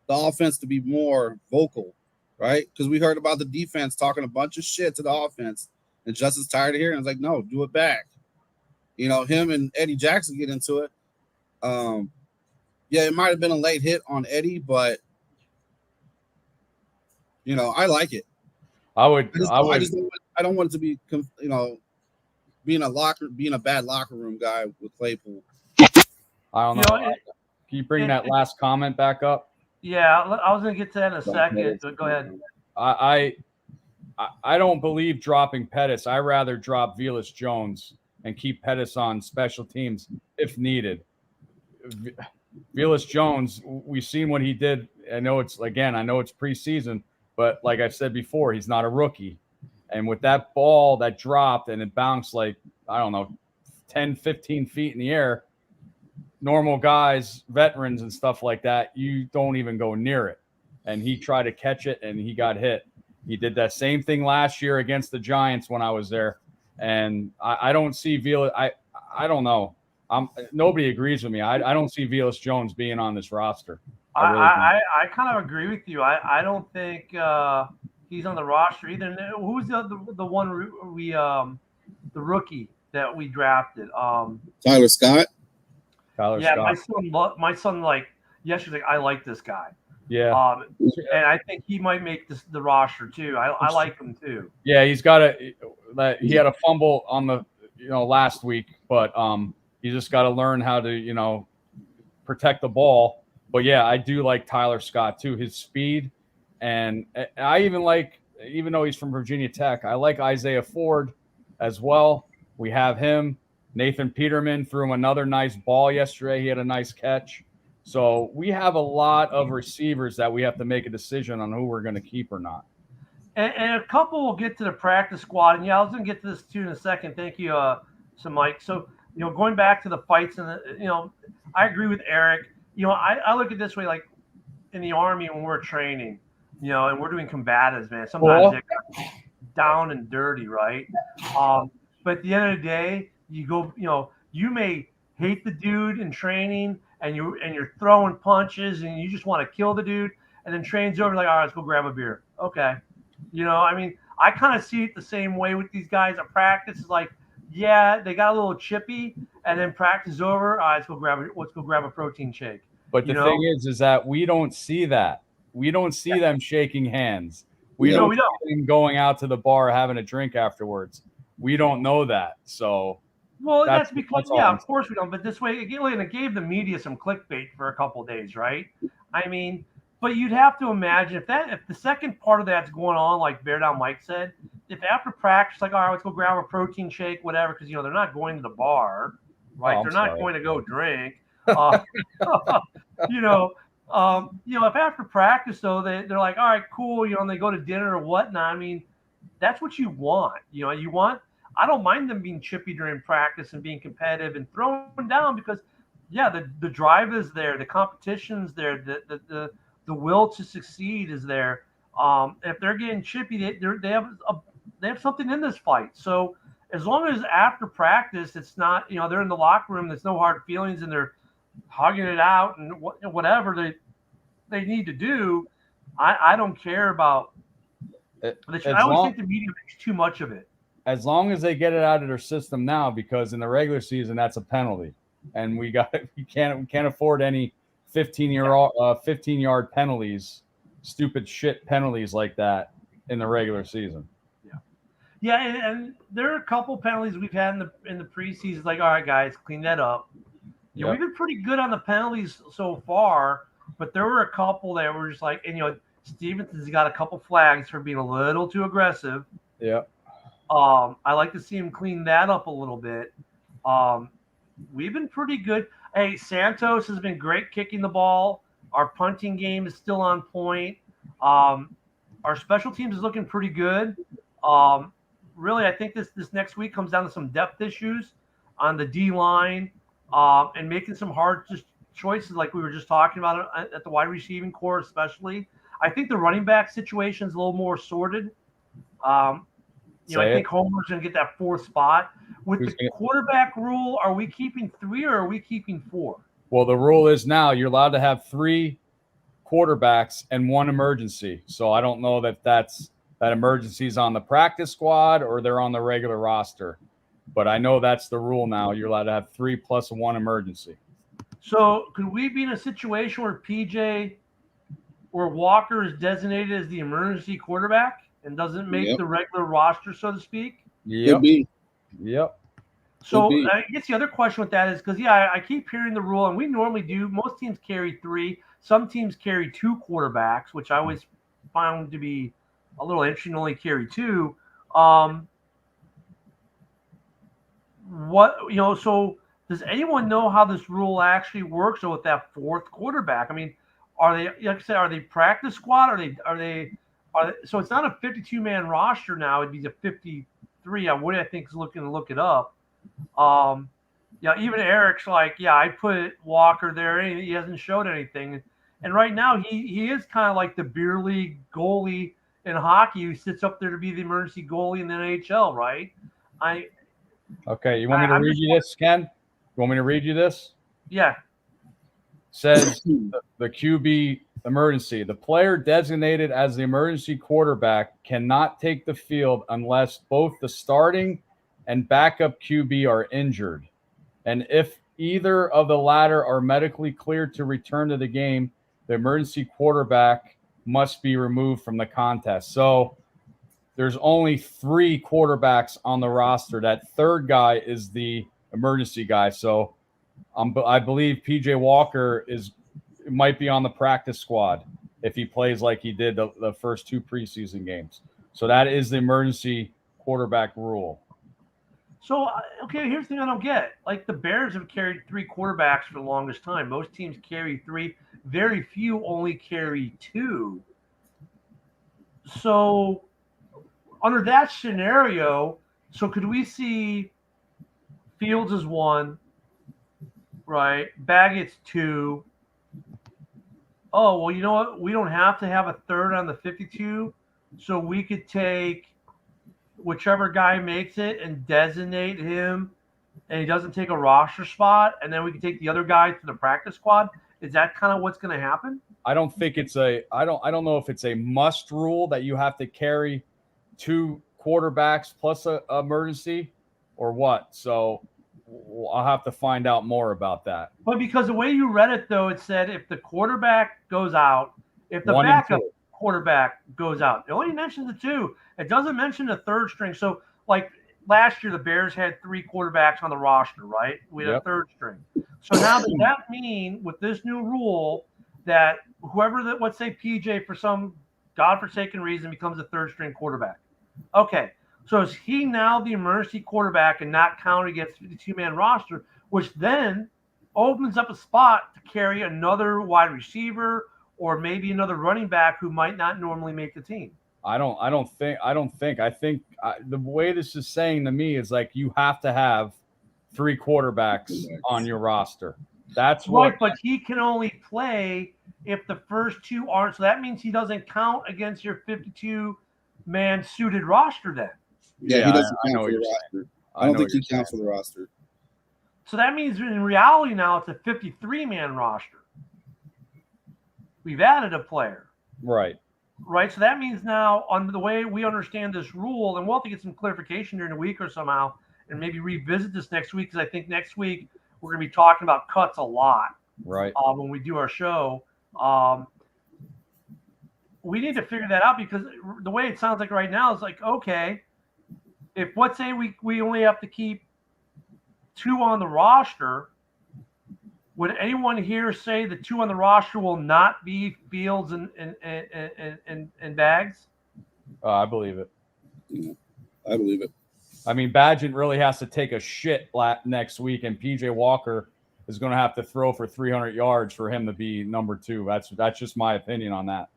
[SPEAKER 6] the offense to be more vocal, right? Because we heard about the defense talking a bunch of shit to the offense, and Justin's tired of hearing. It's like, no, do it back. Him and Eddie Jackson get into it. It might have been a late hit on Eddie, but I like it. I don't want it to be, being a bad locker room guy with Claypool.
[SPEAKER 2] I don't know. Can you bring that last comment back up?
[SPEAKER 1] Yeah, I was going to get to that in a second, but go ahead.
[SPEAKER 2] I don't believe dropping Pettis. I rather drop Velus Jones and keep Pettis on special teams if needed. Velus Jones, we've seen what he did. I know it's preseason, but like I said before, he's not a rookie. And with that ball that dropped and it bounced 10, 15 feet in the air, normal guys, veterans and stuff like that, you don't even go near it. And he tried to catch it and he got hit. He did that same thing last year against the Giants when I was there. And I don't see Velus. I don't know. Nobody agrees with me. I don't see Velus Jones being on this roster.
[SPEAKER 1] I kind of agree with you. I don't think he's on the roster either. Who's the one the rookie that we drafted?
[SPEAKER 6] Tyler Scott.
[SPEAKER 1] My son yesterday. I like this guy.
[SPEAKER 2] Yeah.
[SPEAKER 1] And I think he might make the roster too. I like him too.
[SPEAKER 2] Yeah, he had a fumble on the last week, but you just got to learn how to protect the ball. But yeah, I do like Tyler Scott too. His speed, and I even like, even though he's from Virginia Tech, I like Isaiah Ford as well. We have him. Nathan Peterman threw him another nice ball yesterday. He had a nice catch. So we have a lot of receivers that we have to make a decision on who we're going to keep or not.
[SPEAKER 1] And a couple will get to the practice squad. And I was going to get to this too in a second. Thank you, Mike. So, going back to the fights and I agree with Eric. I look at it this way, like in the Army when we're training, and we're doing combatives, man. Sometimes they're down and dirty, right? But at the end of the day, you go, you may hate the dude in training and you're throwing punches and you just want to kill the dude, and then train's over, like, all right, let's go grab a beer. Okay. I kind of see it the same way with these guys at practice. It's like, yeah, they got a little chippy, and then practice is over. All right, let's go grab a protein shake.
[SPEAKER 2] But the thing is that we don't see that. We don't see them shaking hands. We
[SPEAKER 6] Yeah.
[SPEAKER 2] don't
[SPEAKER 1] We
[SPEAKER 2] see
[SPEAKER 1] don't.
[SPEAKER 2] him going out to the bar having a drink afterwards. We don't know that. So
[SPEAKER 1] Well,
[SPEAKER 2] that's
[SPEAKER 1] that's because,
[SPEAKER 2] all
[SPEAKER 1] yeah,
[SPEAKER 2] I'm
[SPEAKER 1] of course we don't. But this way, again, it gave the media some clickbait for a couple of days, right? I mean, but you'd have to imagine if the second part of that's going on, like Bear Down Mike said, if after practice, like, all right, let's go grab a protein shake, whatever, because they're not going to the bar, right?
[SPEAKER 2] I'm
[SPEAKER 1] They're not
[SPEAKER 2] sorry.
[SPEAKER 1] going to go drink. Uh, you know, if after practice though they're like, all right, cool, and they go to dinner or whatnot. I mean, that's what you want. You want. I don't mind them being chippy during practice and being competitive and throwing down because, yeah, the drive is there, the competition's there, the will to succeed is there. If they're getting chippy, they have something in this fight. So as long as after practice it's not, they're in the locker room, there's no hard feelings, and they're hugging it out and whatever they need to do. I don't care about. I always think the media makes too much of it.
[SPEAKER 2] As long as they get it out of their system now, because in the regular season that's a penalty, and we can't afford any 15-yard penalties, stupid shit penalties like that in the regular season.
[SPEAKER 1] Yeah, and there are a couple penalties we've had in the preseason. Like, all right, guys, clean that up.
[SPEAKER 2] Yep.
[SPEAKER 1] We've been pretty good on the penalties so far, but there were a couple that were just like, and Stevenson's got a couple flags for being a little too aggressive.
[SPEAKER 2] Yeah.
[SPEAKER 1] I like to see him clean that up a little bit. We've been pretty good. Hey, Santos has been great kicking the ball. Our punting game is still on point. Our special teams is looking pretty good. Really, I think this next week comes down to some depth issues on the D line, and making some hard choices like we were just talking about at the wide receiving core, especially. I think the running back situation is a little more sorted. I think Homer's going to get that fourth spot. With the quarterback rule, are we keeping 3 or are we keeping 4?
[SPEAKER 2] Well, the rule is now you're allowed to have 3 quarterbacks and 1 emergency. So I don't know that emergency is on the practice squad or they're on the regular roster. But I know that's the rule now. You're allowed to have 3 plus 1 emergency.
[SPEAKER 1] So could we be in a situation where Walker is designated as the emergency quarterback and doesn't make the regular roster, so to speak?
[SPEAKER 2] Yep.
[SPEAKER 6] Could be.
[SPEAKER 2] Yep.
[SPEAKER 1] So I guess the other question with that is because, I keep hearing the rule, and we normally do. Most teams carry 3. Some teams carry 2 quarterbacks, which I always found to be a little interesting to only carry 2. So does anyone know how this rule actually works or with that 4th quarterback? I mean, are they, like I said, are they practice squad? Are they so it's not a 52-man roster now, it'd be a 53. I think is looking to look it up. Even Eric's like, I put Walker there, and he hasn't showed anything. And right now he is kind of like the beer league goalie in hockey who sits up there to be the emergency goalie in the NHL, right?
[SPEAKER 2] Okay, you want me to read you this, Ken? You want me to read you this?
[SPEAKER 1] Yeah.
[SPEAKER 2] Says the QB emergency. The player designated as the emergency quarterback cannot take the field unless both the starting and backup QB are injured. And if either of the latter are medically cleared to return to the game, the emergency quarterback must be removed from the contest. So there's only 3 quarterbacks on the roster. That third guy is the emergency guy. So I believe PJ Walker might be on the practice squad if he plays like he did the first 2 preseason games. So that is the emergency quarterback rule.
[SPEAKER 1] So, okay, here's the thing I don't get. Like, the Bears have carried 3 quarterbacks for the longest time. Most teams carry 3. Very few only carry 2. So, under that scenario, could we see Fields as 1, right? Baggett's 2. Oh, well, you know what? We don't have to have a third on the 52, so we could take whichever guy makes it and designate him, and he doesn't take a roster spot, and then we can take the other guy to the practice squad. Is that kind of what's going to happen?
[SPEAKER 2] I don't think I don't know if it's a must rule that you have to carry 2 quarterbacks plus a emergency or what. So I'll have to find out more about that.
[SPEAKER 1] But because the way you read it, though, it said if the quarterback goes out, if the
[SPEAKER 2] 1 and
[SPEAKER 1] backup
[SPEAKER 2] 2.
[SPEAKER 1] quarterback goes out. It only mentions the 2. It doesn't mention the third string. So, like last year, the Bears had 3 quarterbacks on the roster, right? We had a third string. So now does that mean with this new rule that whoever that, let's say PJ for some godforsaken reason becomes a third string quarterback? Okay. So is he now the emergency quarterback and not counted against the 52-man roster, which then opens up a spot to carry another wide receiver or maybe another running back who might not normally make the team?
[SPEAKER 2] I think the way this is saying to me is like you have to have 3 quarterbacks on your roster. That's
[SPEAKER 1] right,
[SPEAKER 2] what.
[SPEAKER 1] But he can only play if the first 2 aren't. So that means he doesn't count against your 52-man suited roster then.
[SPEAKER 6] Yeah, he doesn't count for the roster. I don't think he counts for the roster.
[SPEAKER 1] So that means in reality now it's a 53-man roster. We've added a player.
[SPEAKER 2] Right.
[SPEAKER 1] So that means now, on the way we understand this rule, and we'll have to get some clarification during the week or somehow, and maybe revisit this next week, because I think next week we're going to be talking about cuts a lot.
[SPEAKER 2] Right.
[SPEAKER 1] When we do our show. We need to figure that out, because the way it sounds like right now is like, okay, if let's say we only have to keep 2 on the roster, would anyone here say the 2 on the roster will not be Fields and Bags?
[SPEAKER 2] I believe it.
[SPEAKER 6] Yeah, I believe it.
[SPEAKER 2] I mean, Badgett really has to take a shit next week, and PJ Walker is going to have to throw for 300 yards for him to be number 2. That's just my opinion on that.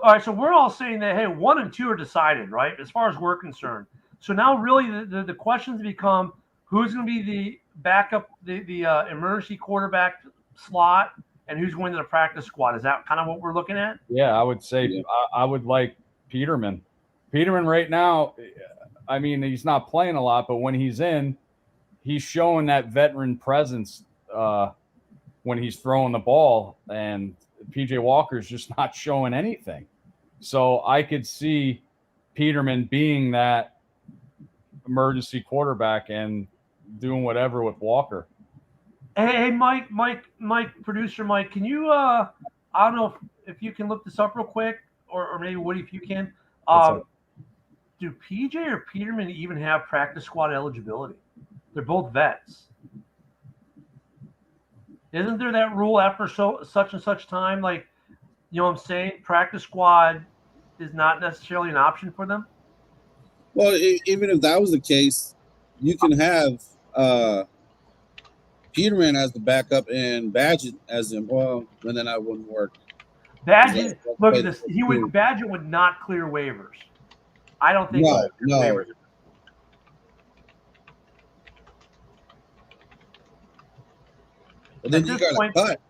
[SPEAKER 1] All right, so we're all saying that, hey, 1 and 2 are decided, right, as far as we're concerned. So now really the questions become who's going to be the backup, the emergency quarterback slot, and who's going to the practice squad. Is that kind of what we're looking at?
[SPEAKER 2] Yeah, I would say I would like Peterman. Peterman right now, I mean, he's not playing a lot, but when he's in, he's showing that veteran presence when he's throwing the ball, and PJ Walker's just not showing anything. So I could see Peterman being that emergency quarterback and doing whatever with Walker.
[SPEAKER 1] Hey, Mike, producer Mike, can you? I don't know if you can look this up real quick, or maybe Woody, if you can. Do PJ or Peterman even have practice squad eligibility? They're both vets. Isn't there that rule after such and such time? Like, you know what I'm saying? Practice squad is not necessarily an option for them.
[SPEAKER 6] Well, even if that was the case, you can have Peterman as the backup and Badgett as the and then that wouldn't work.
[SPEAKER 1] Badgett, look at this. Badgett would not clear waivers. I don't think.
[SPEAKER 6] No.
[SPEAKER 1] Waivers.
[SPEAKER 6] But then you got to cut.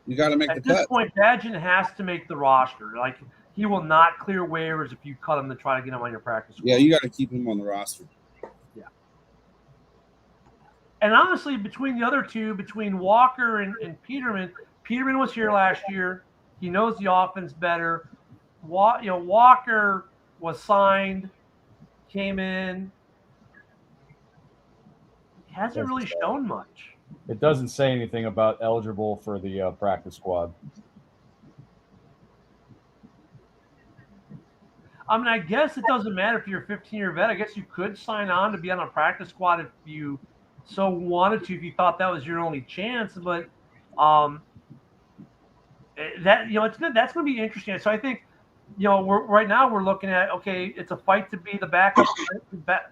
[SPEAKER 6] You got to make the cut. At
[SPEAKER 1] this point, Badgett has to make the roster. Like, he will not clear waivers if you cut him to try to get him on your practice squad.
[SPEAKER 6] Yeah, you got to keep him on the roster.
[SPEAKER 1] Yeah. And honestly, between the other two, between Walker and Peterman was here last year. He knows the offense better. Walker was signed, came in. He hasn't really shown much.
[SPEAKER 2] It doesn't say anything about eligible for the practice squad.
[SPEAKER 1] I mean, I guess it doesn't matter if you're a 15-year vet. I guess you could sign on to be on a practice squad if you so wanted to, if you thought that was your only chance. But that's good. That's going to be interesting. So I think, right now we're looking at, okay, it's a fight to be the backup,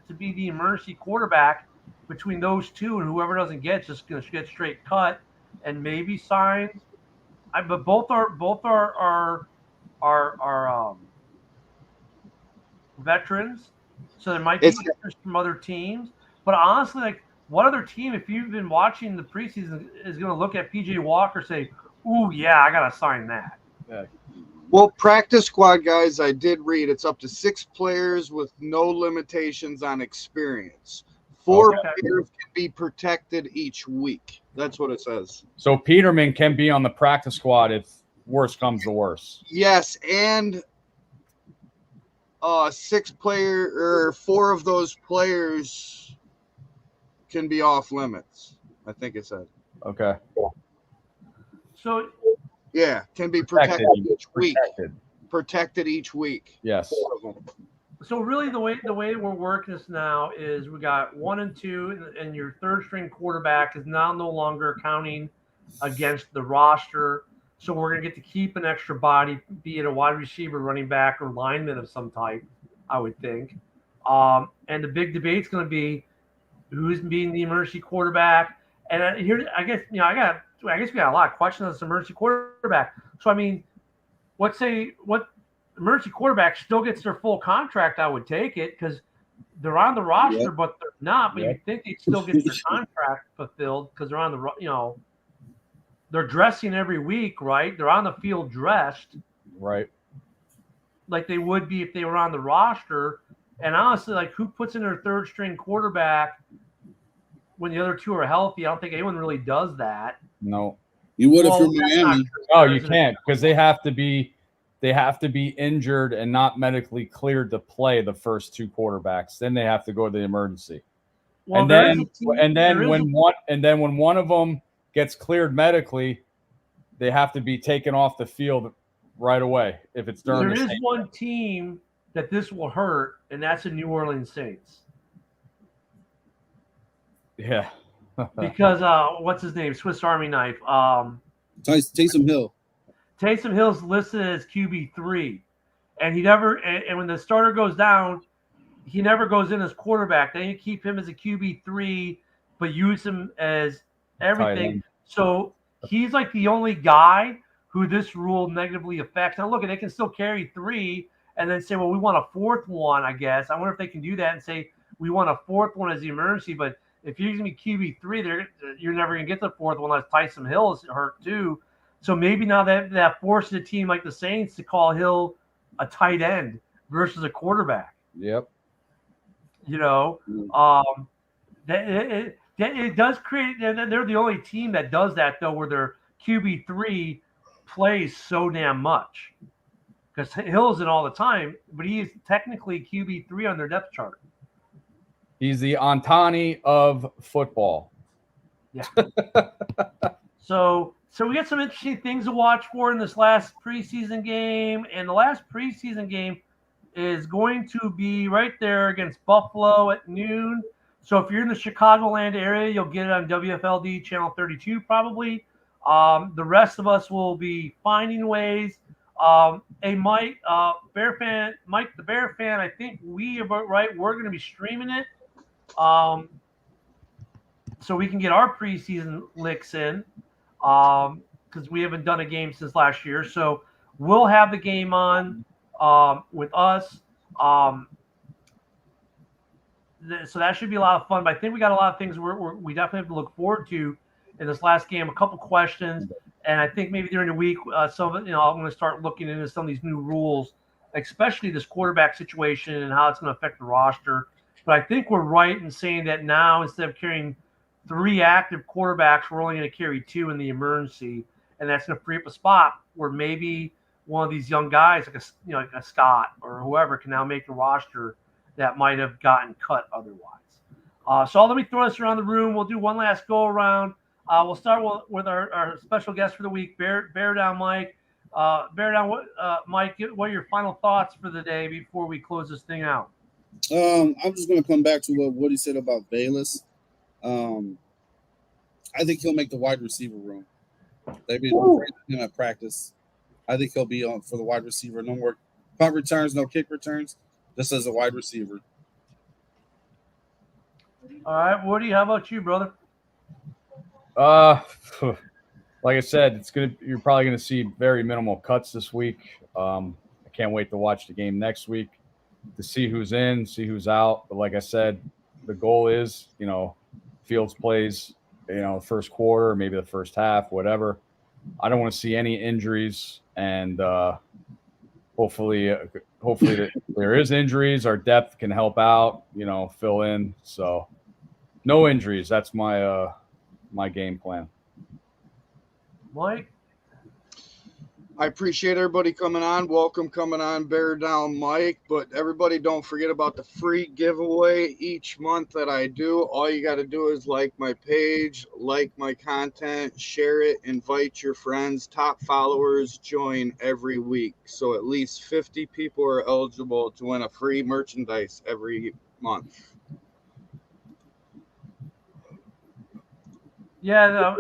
[SPEAKER 1] to be the emergency quarterback between those two, and whoever doesn't get just going to get straight cut and maybe signed. But both are veterans, so there might be interest from other teams. But honestly, like, what other team, if you've been watching the preseason, is going to look at PJ Walker and say, "Ooh, yeah, I got to sign that"?
[SPEAKER 2] Yeah.
[SPEAKER 4] Well, practice squad guys, I did read it's up to 6 players with no limitations on experience. 4 players can be protected each week. That's what it says.
[SPEAKER 2] So Peterman can be on the practice squad if worse comes to worse.
[SPEAKER 4] Yes, and 4 of those players can be off limits. I think it said.
[SPEAKER 2] Okay.
[SPEAKER 1] So
[SPEAKER 4] yeah, can be protected each week. protected each week.
[SPEAKER 2] Yes.
[SPEAKER 4] 4 of them.
[SPEAKER 1] So really, the way we're working this now is we got 1 and 2, and your third string quarterback is now no longer counting against the roster. So we're gonna get to keep an extra body, be it a wide receiver, running back, or lineman of some type, I would think. And the big debate's gonna be who's being the emergency quarterback. And here, I guess we got a lot of questions on this emergency quarterback. So I mean, what emergency quarterback still gets their full contract? I would take it because they're on the roster,
[SPEAKER 6] Yep.
[SPEAKER 1] but they're not. But
[SPEAKER 2] Yep.
[SPEAKER 1] you think they'd still get their contract fulfilled because they're on the they're dressing every week, right? They're on the field dressed,
[SPEAKER 2] Right.
[SPEAKER 1] like they would be if they were on the roster. And honestly, like who puts in their third string quarterback when the other two are healthy? I don't think anyone really does that.
[SPEAKER 2] No.
[SPEAKER 6] You would
[SPEAKER 1] Well,
[SPEAKER 6] if you're
[SPEAKER 1] that's not
[SPEAKER 6] Miami.
[SPEAKER 1] true,
[SPEAKER 2] Oh, you
[SPEAKER 1] isn't it?
[SPEAKER 2] can't because they have to be injured and not medically cleared to play the first 2 quarterbacks. Then they have to go to the emergency.
[SPEAKER 1] Well,
[SPEAKER 2] and
[SPEAKER 1] there is
[SPEAKER 2] then
[SPEAKER 1] a team- there is
[SPEAKER 2] when one of them gets cleared medically, they have to be taken off the field right away if it's during
[SPEAKER 1] There
[SPEAKER 2] the
[SPEAKER 1] is
[SPEAKER 2] same.
[SPEAKER 1] one team that this will hurt, and that's the New Orleans Saints.
[SPEAKER 2] Yeah.
[SPEAKER 1] Because what's his name? Swiss Army knife.
[SPEAKER 6] Taysom Hill.
[SPEAKER 1] Taysom Hill's listed as QB3, and he never. And when the starter goes down, he never goes in as quarterback. Then you keep him as a QB3, but use him as
[SPEAKER 2] Tight
[SPEAKER 1] everything.
[SPEAKER 2] end.
[SPEAKER 1] So he's like the only guy who this rule negatively affects. Now look, they can still carry 3 and then say, well, we want a 4th one, I guess. I wonder if they can do that and say we want a 4th one as the emergency. But if you're going to be QB3, you're never going to get the 4th one unless Taysom Hill is hurt too. So maybe now that forces a team like the Saints to call Hill a tight end versus a quarterback.
[SPEAKER 2] Yep.
[SPEAKER 1] You know, it does create. They're the only team that does that though, where their QB3 plays so damn much. Because Hill's in all the time, but he is technically QB3 on their depth chart.
[SPEAKER 2] He's the Antani of football.
[SPEAKER 1] Yeah. So we got some interesting things to watch for in this last preseason game, and the last preseason game is going to be right there against Buffalo at noon. So if you're in the Chicagoland area, you'll get it on WFLD channel 32 probably. The rest of us will be finding ways. Hey, Mike, Bear fan, Mike the Bear fan, I think we're going to be streaming it. So we can get our preseason licks in because we haven't done a game since last year. So we'll have the game on with us. So that should be a lot of fun. But I think we got a lot of things we definitely have to look forward to in this last game. A couple questions, and I think maybe during the week, I'm going to start looking into some of these new rules, especially this quarterback situation and how it's going to affect the roster. But I think we're right in saying that now instead of carrying 3 active quarterbacks, we're only going to carry 2 in the emergency, and that's going to free up a spot where maybe one of these young guys, like a Scott or whoever, can now make the roster that might have gotten cut otherwise. So let me throw this around the room. We'll do one last go around. We'll start with our special guest for the week, Bear Down Mike. Bear Down, Mike, what are your final thoughts for the day before we close this thing out?
[SPEAKER 6] I'm just going to come back to what Woody said about Bayless. I think he'll make the wide receiver room. They've been praising him at practice. I think he'll be on for the wide receiver. No more punt returns, no kick returns, just as a wide receiver.
[SPEAKER 1] All right, Woody, how about you, brother?
[SPEAKER 2] Like I said, you're probably gonna see very minimal cuts this week. I can't wait to watch the game next week to see who's in, see who's out. But like I said, the goal is, Fields plays, the first quarter, maybe the first half, whatever. I don't want to see any injuries, and hopefully that there is injuries. Our depth can help out, fill in. So no injuries. That's my my game plan.
[SPEAKER 1] Mike?
[SPEAKER 4] I appreciate everybody coming on. Welcome coming on, Bear Down Mike. But everybody don't forget about the free giveaway each month that I do. All you got to do is like my page, like my content, share it, invite your friends. Top followers join every week. So at least 50 people are eligible to win a free merchandise every month.
[SPEAKER 1] Yeah,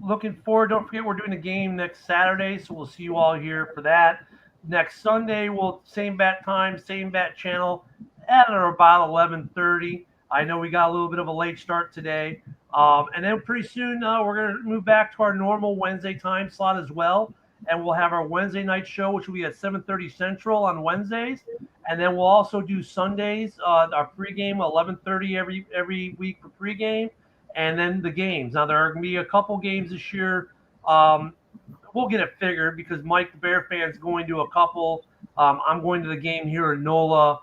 [SPEAKER 1] looking forward. Don't forget we're doing a game next Saturday, so we'll see you all here for that. Next Sunday, we'll same bat time, same bat channel, at about 11:30. I know we got a little bit of a late start today, and then pretty soon we're gonna move back to our normal Wednesday time slot as well, and we'll have our Wednesday night show, which will be at 7:30 Central on Wednesdays, and then we'll also do Sundays, our pregame 11:30 every week for pregame. And then the games. Now, there are going to be a couple games this year. We'll get it figured because Mike, the Bear fan, is going to a couple. I'm going to the game here in NOLA.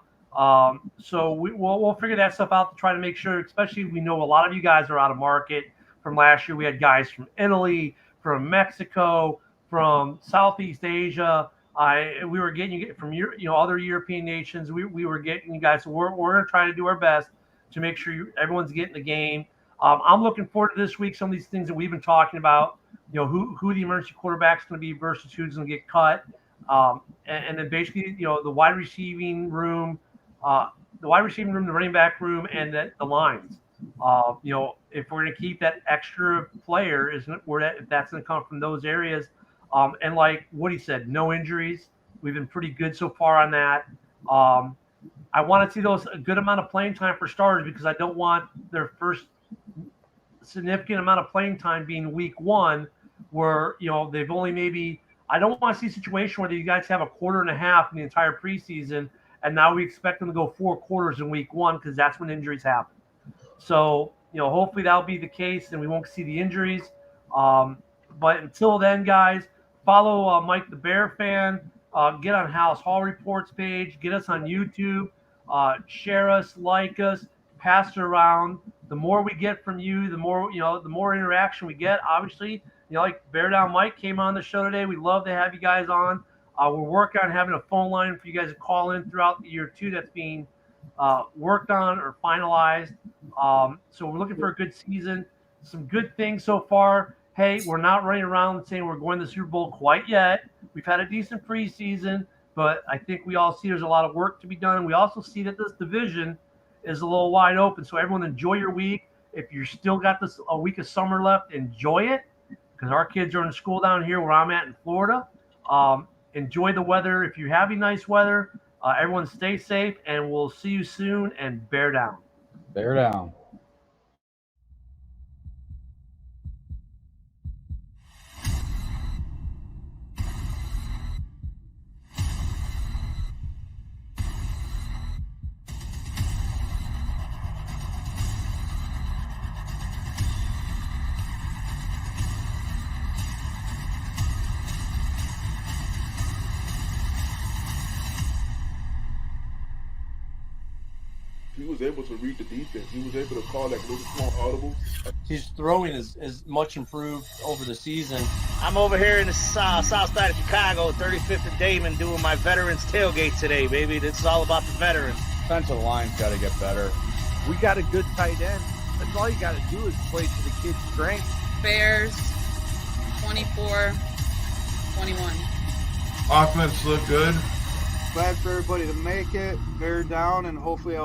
[SPEAKER 1] So we'll figure that stuff out to try to make sure, especially we know a lot of you guys are out of market from last year. We had guys from Italy, from Mexico, from Southeast Asia. We were getting you from other European nations. We were getting you guys. So we're going to try to do our best to make sure everyone's getting the game. I'm looking forward to this week. Some of these things that we've been talking about, who the emergency quarterback is going to be versus who's going to get cut, and then basically, the wide receiving room, the running back room, and the lines. If we're going to keep that extra player, if that's going to come from those areas, and like Woody said, no injuries. We've been pretty good so far on that. I want to see a good amount of playing time for starters because I don't want their first significant amount of playing time being week one where they've only I don't want to see a situation where you guys have a quarter and a half in the entire preseason and now we expect them to go 4 quarters in week one because that's when injuries happen. So hopefully that'll be the case and we won't see the injuries, but until then, guys, follow Mike the Bear fan, get on Halas Hall Reports page, get us on YouTube, share us, like us, pass it around. The more we get from you, the more interaction we get. Obviously, like Bear Down Mike came on the show today. We love to have you guys on. We're working on having a phone line for you guys to call in throughout the year too. That's being worked on or finalized. So we're looking for a good season. Some good things so far. Hey, we're not running around saying we're going to the Super Bowl quite yet. We've had a decent preseason, but I think we all see there's a lot of work to be done. We also see that this division is a little wide open. So everyone enjoy your week. If you're still got a week of summer left, enjoy it because our kids are in school down here where I'm at in Florida. Enjoy the weather. If you're having nice weather, everyone stay safe and we'll see you soon and bear down.
[SPEAKER 2] Bear down.
[SPEAKER 7] He was able to read the defense. He was able to call like little small audibles.
[SPEAKER 8] His throwing is much improved over the season.
[SPEAKER 9] I'm over here in the south side of Chicago, 35th and Damon, doing my veterans tailgate today, baby. This is all about the veterans.
[SPEAKER 2] Defensive line's got to get better.
[SPEAKER 10] We got a good tight end. That's all you got to do is play to the kid's strength.
[SPEAKER 11] Bears 24-21.
[SPEAKER 3] Offense looked good.
[SPEAKER 4] Glad for everybody to make it. Bear down, and hopefully I'll